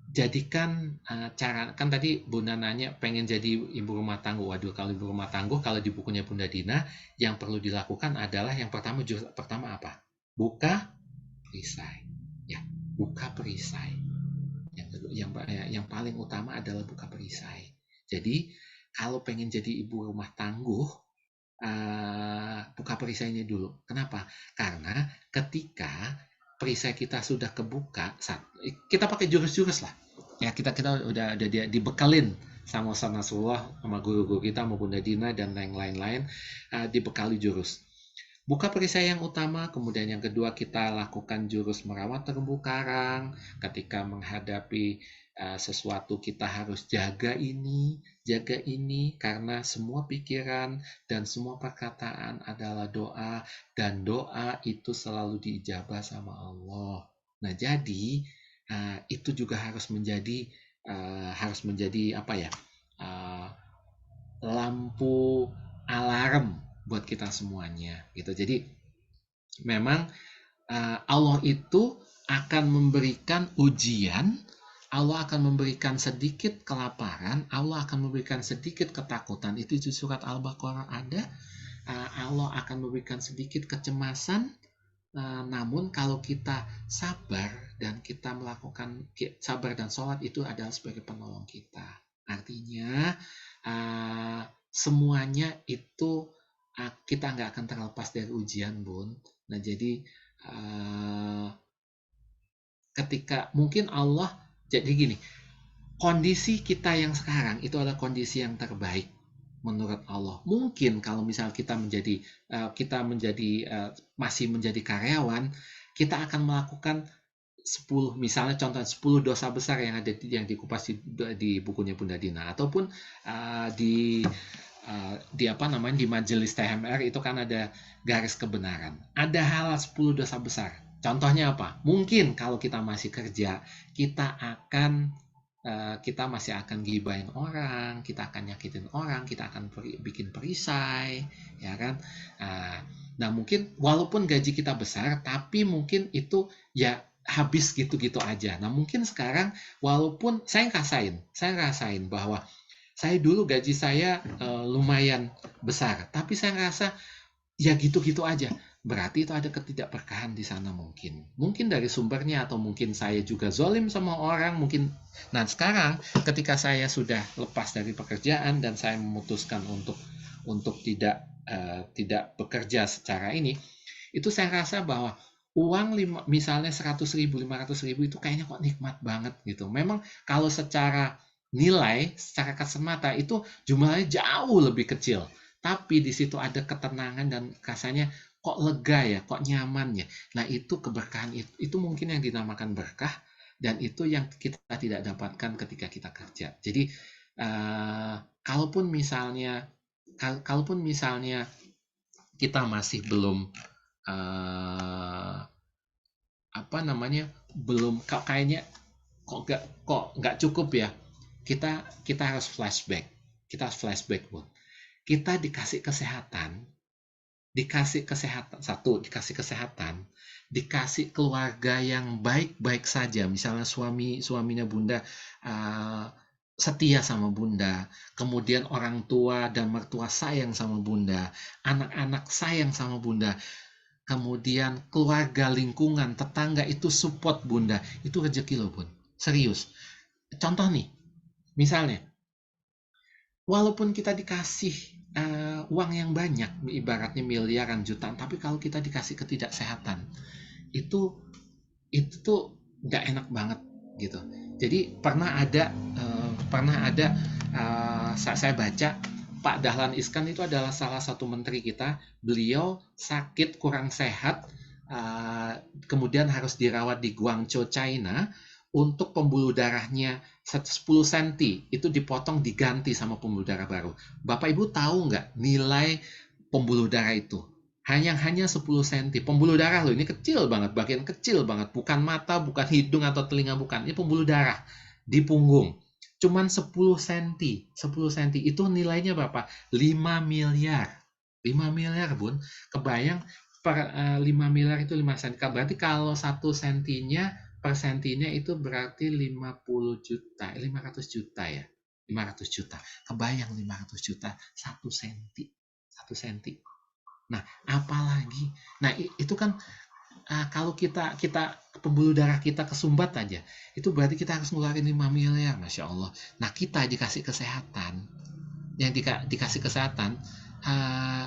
jadikan cara, kan tadi Bunda nanya pengen jadi ibu rumah tangga. Waduh, kalau ibu rumah tangga, kalau di bukunya Bunda Dina, yang perlu dilakukan adalah yang pertama apa? Buka perisai. Ya, buka perisai. Yang paling utama adalah buka perisai. Jadi kalau pengen jadi ibu rumah tangguh, buka perisainya dulu. Kenapa? Karena ketika perisai kita sudah kebuka, kita pakai jurus-jurus lah. Ya, kita udah dibekalin sama Nasrullah, sama guru-guru kita, sama Bunda Dina dan yang lain-lain, dibekali jurus. Buka perisai yang utama, kemudian yang kedua kita lakukan jurus merawat terumbu karang. Ketika menghadapi sesuatu kita harus jaga ini, karena semua pikiran dan semua perkataan adalah doa, dan doa itu selalu diijabah sama Allah. Nah, jadi itu juga harus menjadi apa ya, lampu alarm buat kita semuanya gitu. Jadi memang Allah itu akan memberikan ujian, Allah akan memberikan sedikit kelaparan, Allah akan memberikan sedikit ketakutan. Itu di surat Al-Baqarah ada. Allah akan memberikan sedikit kecemasan, namun kalau kita sabar dan kita melakukan sabar dan sholat, itu adalah sebagai penolong kita. Artinya semuanya itu kita nggak akan terlepas dari ujian, Bun. Nah, jadi ketika mungkin Allah, jadi gini, kondisi kita yang sekarang itu adalah kondisi yang terbaik menurut Allah. Mungkin kalau misal kita masih menjadi karyawan, kita akan melakukan 10, misalnya contoh 10 dosa besar yang dikupas di bukunya Bunda Dina, ataupun di majelis TMR itu kan ada garis kebenaran. Ada hal 10 dosa besar. Contohnya apa? Mungkin kalau kita masih kerja, kita masih akan gibahin orang, kita akan nyakitin orang, kita akan bikin perisai, ya kan? Nah, mungkin walaupun gaji kita besar, tapi mungkin itu ya habis gitu-gitu aja. Nah, mungkin sekarang walaupun saya rasain bahwa saya dulu gaji saya lumayan besar, tapi saya rasa ya gitu-gitu aja. Berarti itu ada ketidakberkahan di sana mungkin dari sumbernya, atau mungkin saya juga zolim sama orang mungkin. Nah, sekarang ketika saya sudah lepas dari pekerjaan dan saya memutuskan untuk tidak bekerja secara ini, itu saya rasa bahwa uang misalnya 100.000, 500.000 itu kayaknya kok nikmat banget gitu. Memang kalau secara nilai, secara kasat mata itu jumlahnya jauh lebih kecil, tapi di situ ada ketenangan dan rasanya kok lega ya, kok nyaman ya. Nah, itu keberkahan, itu mungkin yang dinamakan berkah, dan itu yang kita tidak dapatkan ketika kita kerja. Jadi kalaupun misalnya kita masih belum belum kayaknya kok nggak cukup ya, kita harus flashback, Bu. kita dikasih kesehatan, satu, dikasih kesehatan, dikasih keluarga yang baik-baik saja, misalnya suaminya Bunda setia sama Bunda, kemudian orang tua dan mertua sayang sama Bunda, anak-anak sayang sama Bunda, kemudian keluarga, lingkungan, tetangga itu support Bunda, itu rezeki loh Bun, serius. Contoh nih, misalnya, walaupun kita dikasih uang yang banyak, ibaratnya miliaran, jutaan, tapi kalau kita dikasih ketidaksehatan, itu tuh nggak enak banget gitu. Jadi pernah ada saya baca Pak Dahlan Iskan itu adalah salah satu menteri kita. Beliau sakit kurang sehat, kemudian harus dirawat di Guangzhou, China. Untuk pembuluh darahnya 10 cm itu dipotong, diganti sama pembuluh darah baru. Bapak Ibu tahu nggak nilai pembuluh darah itu? Hanya 10 cm. Pembuluh darah loh, ini kecil banget, bagian kecil banget. Bukan mata, bukan hidung atau telinga, bukan. Ini pembuluh darah di punggung. Cuman 10 cm. 10 cm itu nilainya berapa? 5 miliar. 5 miliar, Bun. Kebayang per 5 miliar itu 5 cm. Berarti kalau 1 sentinya per sentinya itu berarti 50 juta. 500 juta ya. 500 juta. Kebayang 500 juta 1 senti. 1 senti. Nah, apalagi. Nah, itu kan kalau kita pembuluh darah kita kesumbat aja, itu berarti kita harus ngeluarin 5 miliar, Masya Allah. Nah, kita dikasih kesehatan, yang dikasih kesehatan,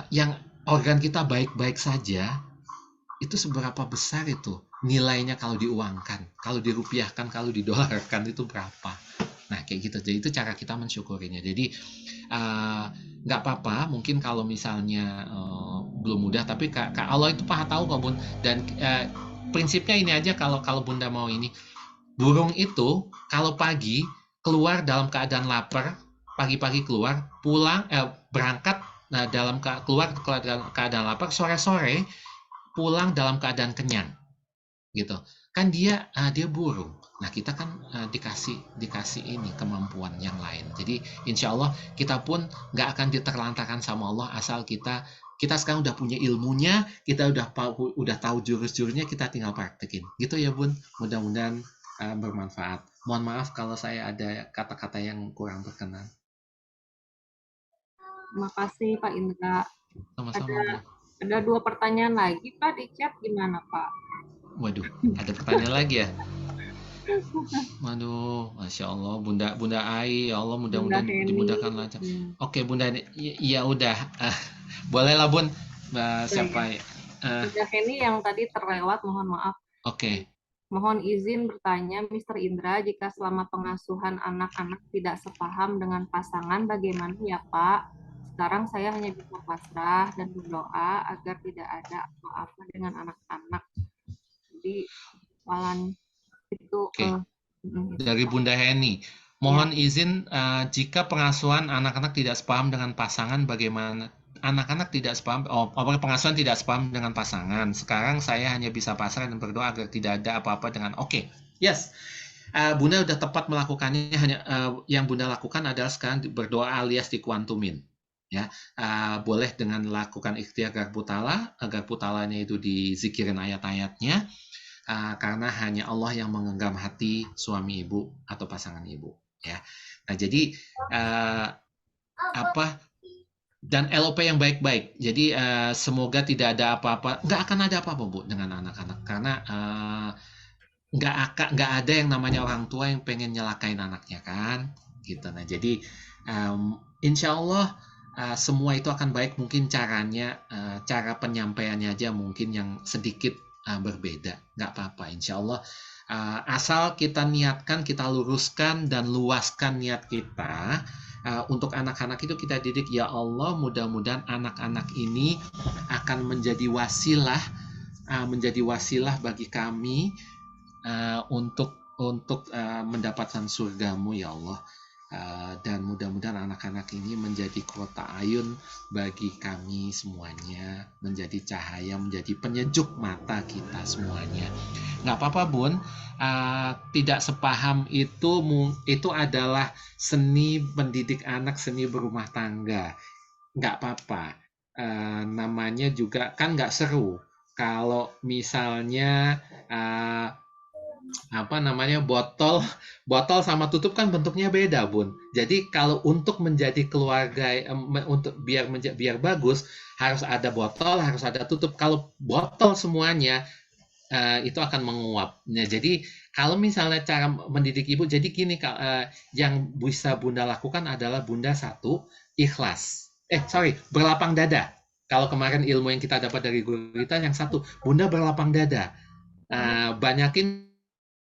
yang organ kita baik-baik saja, itu seberapa besar itu nilainya kalau diuangkan, kalau dirupiahkan, kalau didolarkan itu berapa? Nah, kayak gitu. Jadi itu cara kita mensyukurinya. Jadi nggak apa-apa, mungkin kalau misalnya belum mudah, tapi Allah itu Maha tahu kok Bun. Dan prinsipnya ini aja, kalau Bunda mau ini, burung itu kalau pagi keluar dalam keadaan lapar, pagi-pagi keluar, pulang berangkat keluar dalam keadaan lapar, sore-sore pulang dalam keadaan kenyang, gitu. Kan dia burung. Nah, kita kan dikasih ini kemampuan yang lain. Jadi insya Allah kita pun nggak akan diterlantarkan sama Allah, asal kita sekarang udah punya ilmunya, kita udah tahu jurus-jurusnya, kita tinggal praktekin. Gitu ya Bun. Mudah-mudahan bermanfaat. Mohon maaf kalau saya ada kata-kata yang kurang berkenan. Terima kasih Pak Indra. Sama-sama. Ada 2 pertanyaan lagi Pak di chat, gimana Pak? Waduh, ada pertanyaan lagi ya? Waduh, Masya Allah, Bunda Ai, ya Allah, mudah-mudahan dimudahkan lancar. Oke, Bunda, ya udah, bolehlah Bun, siapa ya? Bunda Heni yang tadi terlewat, mohon maaf. Oke. Mohon izin bertanya, Mr. Indra, jika selama pengasuhan anak-anak tidak sepaham dengan pasangan, bagaimana ya Pak? Sekarang saya hanya bisa pasrah dan berdoa agar tidak ada apa-apa dengan anak-anak. Jadi, malam itu. Dari Bunda Heni, mohon izin, jika pengasuhan anak-anak tidak sepaham dengan pasangan, bagaimana? Anak-anak tidak sepaham, pengasuhan tidak sepaham dengan pasangan. Sekarang saya hanya bisa pasrah dan berdoa agar tidak ada apa-apa dengan. Yes. Bunda udah tepat melakukannya. Hanya yang Bunda lakukan adalah sekarang berdoa alias dikuantumin. Ya, boleh dengan lakukan ikhtiar Garbutala, agar putalanya itu dizikirin ayat-ayatnya, karena hanya Allah yang menggenggam hati suami ibu atau pasangan ibu. Ya, nah jadi dan LOP yang baik-baik. Jadi semoga tidak ada apa-apa, nggak akan ada apa-apa Bu dengan anak-anak, karena nggak ada yang namanya orang tua yang pengen nyelakain anaknya kan, gitu. Nah jadi insya Allah semua itu akan baik. Mungkin caranya, cara penyampaiannya aja mungkin yang sedikit berbeda, nggak apa-apa. Insya Allah asal kita niatkan, kita luruskan dan luaskan niat kita untuk anak-anak itu, kita didik. Ya Allah, mudah-mudahan anak-anak ini akan menjadi wasilah bagi kami untuk mendapatkan surgamu ya Allah. Dan mudah-mudahan anak-anak ini menjadi kota ayun bagi kami semuanya, menjadi cahaya, menjadi penyejuk mata kita semuanya. Nggak apa-apa Bun, tidak sepaham itu adalah seni mendidik anak, seni berumah tangga. nggak apa-apa. Namanya juga kan nggak seru. Kalau misalnya apa namanya botol sama tutup kan bentuknya beda, Bun. Jadi kalau untuk menjadi keluarga untuk biar bagus harus ada botol, harus ada tutup. Kalau botol semuanya itu akan menguap. Nah, jadi kalau misalnya cara mendidik ibu, jadi gini, yang bisa Bunda lakukan adalah Bunda satu, ikhlas. Berlapang dada. Kalau kemarin ilmu yang kita dapat dari guru kita, yang satu, Bunda berlapang dada. Banyakin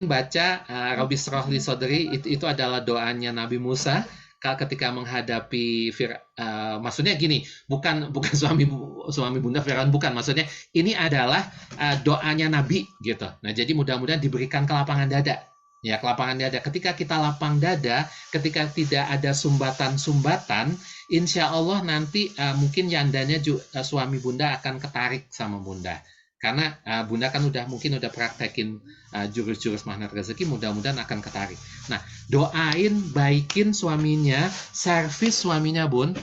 baca Rabbi Shrah li Sodri, itu adalah doanya Nabi Musa ketika menghadapi maksudnya gini, bukan suami Bunda Firaun, bukan, maksudnya ini adalah doanya Nabi gitu. Nah, jadi mudah-mudahan diberikan kelapangan dada. Ya, kelapangan dada. Ketika kita lapang dada, ketika tidak ada sumbatan-sumbatan, insya Allah nanti mungkin yandanya suami Bunda akan ketarik sama Bunda. Karena Bunda kan mungkin udah praktekin jurus-jurus magnet rezeki, mudah-mudahan akan ketarik. Nah, doain, baikin suaminya, servis suaminya, Bun,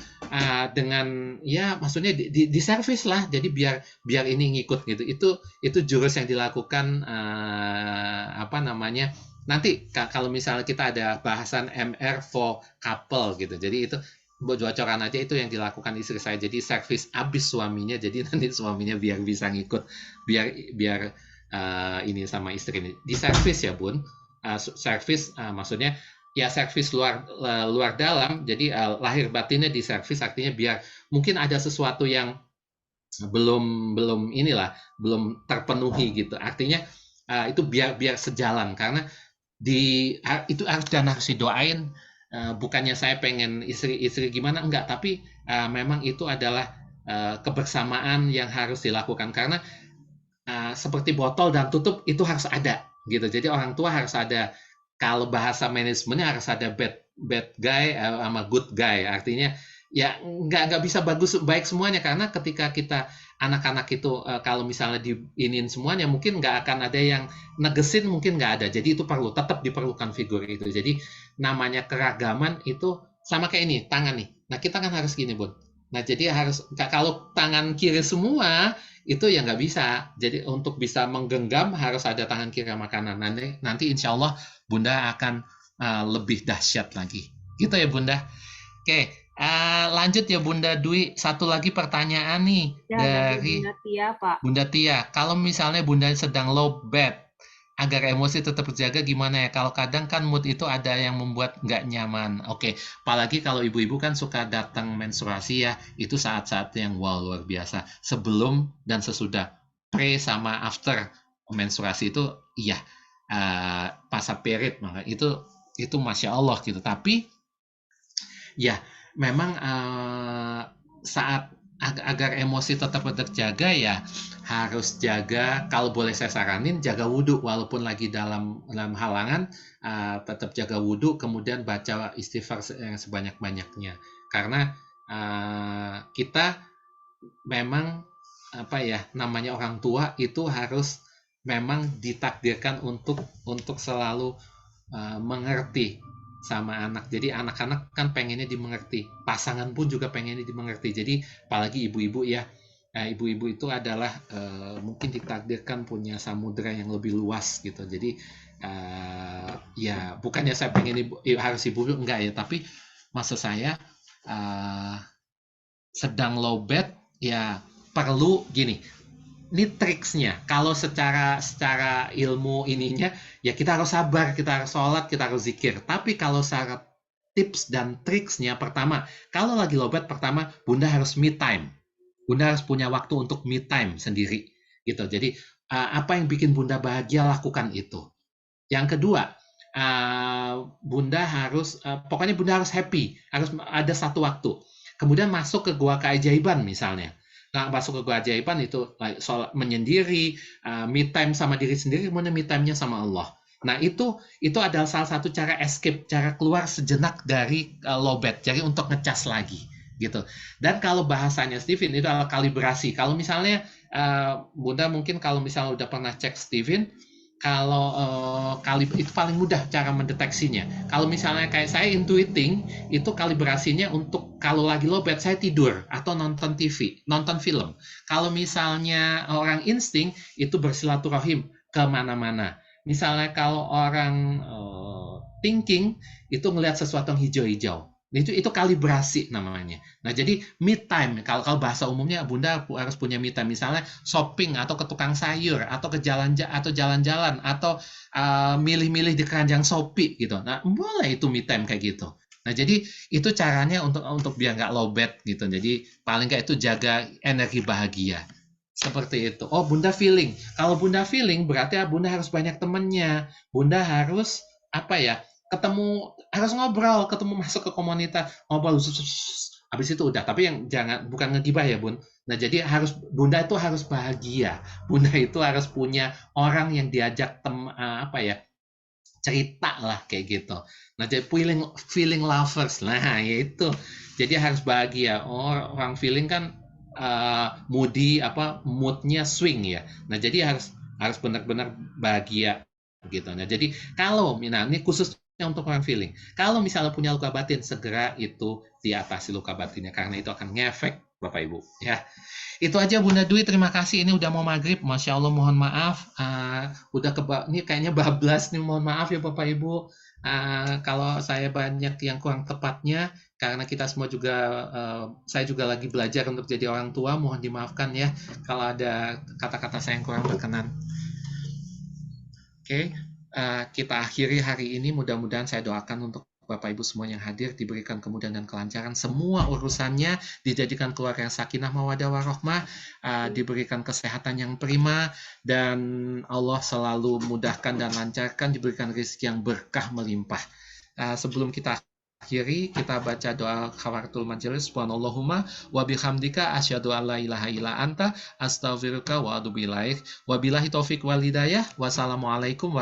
dengan ya maksudnya di servis lah. Jadi biar ini ngikut gitu. Itu jurus yang dilakukan apa namanya? Nanti kalau misalnya kita ada bahasan MR for couple gitu. Jadi itu bocoran aja, itu yang dilakukan istri saya. Jadi servis abis suaminya, jadi nanti suaminya biar bisa ngikut, biar ini sama istri ini di servis ya, Bun. Servis maksudnya ya servis luar dalam, jadi lahir batinnya di servis, artinya biar mungkin ada sesuatu yang belum terpenuhi gitu, artinya itu biar sejalan, karena itu harus didoain. Bukannya saya pengen istri gimana, enggak, tapi memang itu adalah kebersamaan yang harus dilakukan, karena seperti botol dan tutup itu harus ada gitu. Jadi orang tua harus ada, kalau bahasa manajemennya harus ada bad guy sama good guy, artinya ya nggak bisa baik semuanya, karena ketika kita anak-anak itu kalau misalnya diinin semuanya, mungkin nggak akan ada yang negesin, mungkin nggak ada. Jadi itu tetap diperlukan figur itu. Jadi namanya keragaman itu sama kayak ini, tangan nih. Nah, kita kan harus gini, Bun. Nah, jadi harus, kalau tangan kiri semua itu ya nggak bisa. Jadi untuk bisa menggenggam harus ada tangan kiri sama kanan. Nanti insya Allah Bunda akan lebih dahsyat lagi. Gitu ya, Bunda. Oke. Lanjut ya, Bunda Dwi, satu lagi pertanyaan nih dari Bunda Tia, Pak. Bunda Tia. Kalau misalnya Bunda sedang low bed, agar emosi tetap terjaga gimana ya? Kalau kadang kan mood itu ada yang membuat nggak nyaman. Oke, apalagi kalau ibu-ibu kan suka datang menstruasi ya, itu saat-saat yang luar biasa. Sebelum dan sesudah, pre sama after menstruasi itu, iya, fase period, maka itu Masya Allah gitu. Tapi ya memang saat agar emosi tetap terjaga ya harus jaga, kalau boleh saya saranin, jaga wudhu walaupun lagi dalam halangan, tetap jaga wudhu, kemudian baca istighfar yang sebanyak-banyaknya, karena kita memang namanya orang tua itu harus memang ditakdirkan untuk selalu mengerti sama anak. Jadi anak-anak kan pengennya dimengerti, pasangan pun juga pengennya dimengerti. Jadi apalagi ibu-ibu ya, ibu-ibu itu adalah mungkin ditakdirkan punya samudera yang lebih luas gitu. Jadi ya bukannya saya pengen harus ibu enggak ya, tapi maksud saya sedang low bed ya perlu gini. Ini triksnya. Kalau secara ilmu ininya, ya kita harus sabar, kita harus sholat, kita harus zikir. Tapi kalau secara tips dan triksnya, pertama, kalau lagi lobat, pertama, Bunda harus me time. Bunda harus punya waktu untuk me time sendiri. Gitu. Jadi, apa yang bikin Bunda bahagia, lakukan itu. Yang kedua, Bunda harus, pokoknya Bunda harus happy. Harus ada satu waktu. Kemudian masuk ke gua keajaiban misalnya. Nah, masuk ke keajaiban itu soal menyendiri, me time sama diri sendiri, kemudian me time-nya sama Allah. Nah, itu adalah salah satu cara escape, cara keluar sejenak dari lowbat, jadi untuk ngecas lagi gitu. Dan kalau bahasanya Steven itu adalah kalibrasi. Kalau misalnya Bunda mungkin kalau misalnya udah pernah cek Steven, kali itu paling mudah cara mendeteksinya. Kalau misalnya kayak saya intuiting, itu kalibrasinya untuk kalau lagi low bed saya tidur atau nonton TV, nonton film. Kalau misalnya orang insting itu bersilaturahim kemana-mana. Misalnya kalau orang thinking itu ngelihat sesuatu yang hijau-hijau. Itu kalibrasi namanya. Nah, jadi me time, kalau bahasa umumnya Bunda harus punya me time, misalnya shopping atau ke tukang sayur atau ke jalan-jalan atau milih-milih di keranjang Shopee gitu. Nah, boleh itu me time kayak gitu. Nah, jadi itu caranya untuk biar nggak low bed gitu. Jadi paling nggak itu jaga energi bahagia. Seperti itu. Oh, Bunda feeling. Kalau Bunda feeling berarti Bunda harus banyak temennya. Bunda harus harus ngobrol, masuk ke komunitas, ngobrol, habis itu udah. Tapi yang bukan ngegibah ya, Bun. Nah, jadi Bunda itu harus bahagia. Bunda itu harus punya orang yang diajak cerita lah kayak gitu. Nah, jadi feeling lovers. Nah, itu. Jadi harus bahagia. Orang feeling kan moody, moodnya swing ya. Nah, jadi harus benar-benar bahagia gitu. Nah, jadi ini khusus untuk orang feeling. Kalau misalnya punya luka batin, segera itu diatasi luka batinnya karena itu akan ngefek Bapak Ibu ya. Itu aja Bunda Dwi, terima kasih. Ini udah mau maghrib, Masya Allah, mohon maaf. Ini kayaknya bablas nih, mohon maaf ya Bapak Ibu. Kalau saya banyak yang kurang tepatnya, karena kita semua juga, saya juga lagi belajar untuk jadi orang tua, mohon dimaafkan ya kalau ada kata-kata saya yang kurang berkenan. Oke. Kita akhiri hari ini, mudah-mudahan saya doakan untuk Bapak Ibu semua yang hadir diberikan kemudahan dan kelancaran semua urusannya, dijadikan keluarga yang sakinah mawaddah warahmah, diberikan kesehatan yang prima, dan Allah selalu mudahkan dan lancarkan, diberikan rezeki yang berkah melimpah. Sebelum kita akhiri, kita baca doa kafaratul majelis. Subhanallahumma wa bihamdika asyhadu an la ilaha illa anta astaghfiruka wa atubu ilaik. Wabillahi taufik wal hidayah. Wassalamualaikum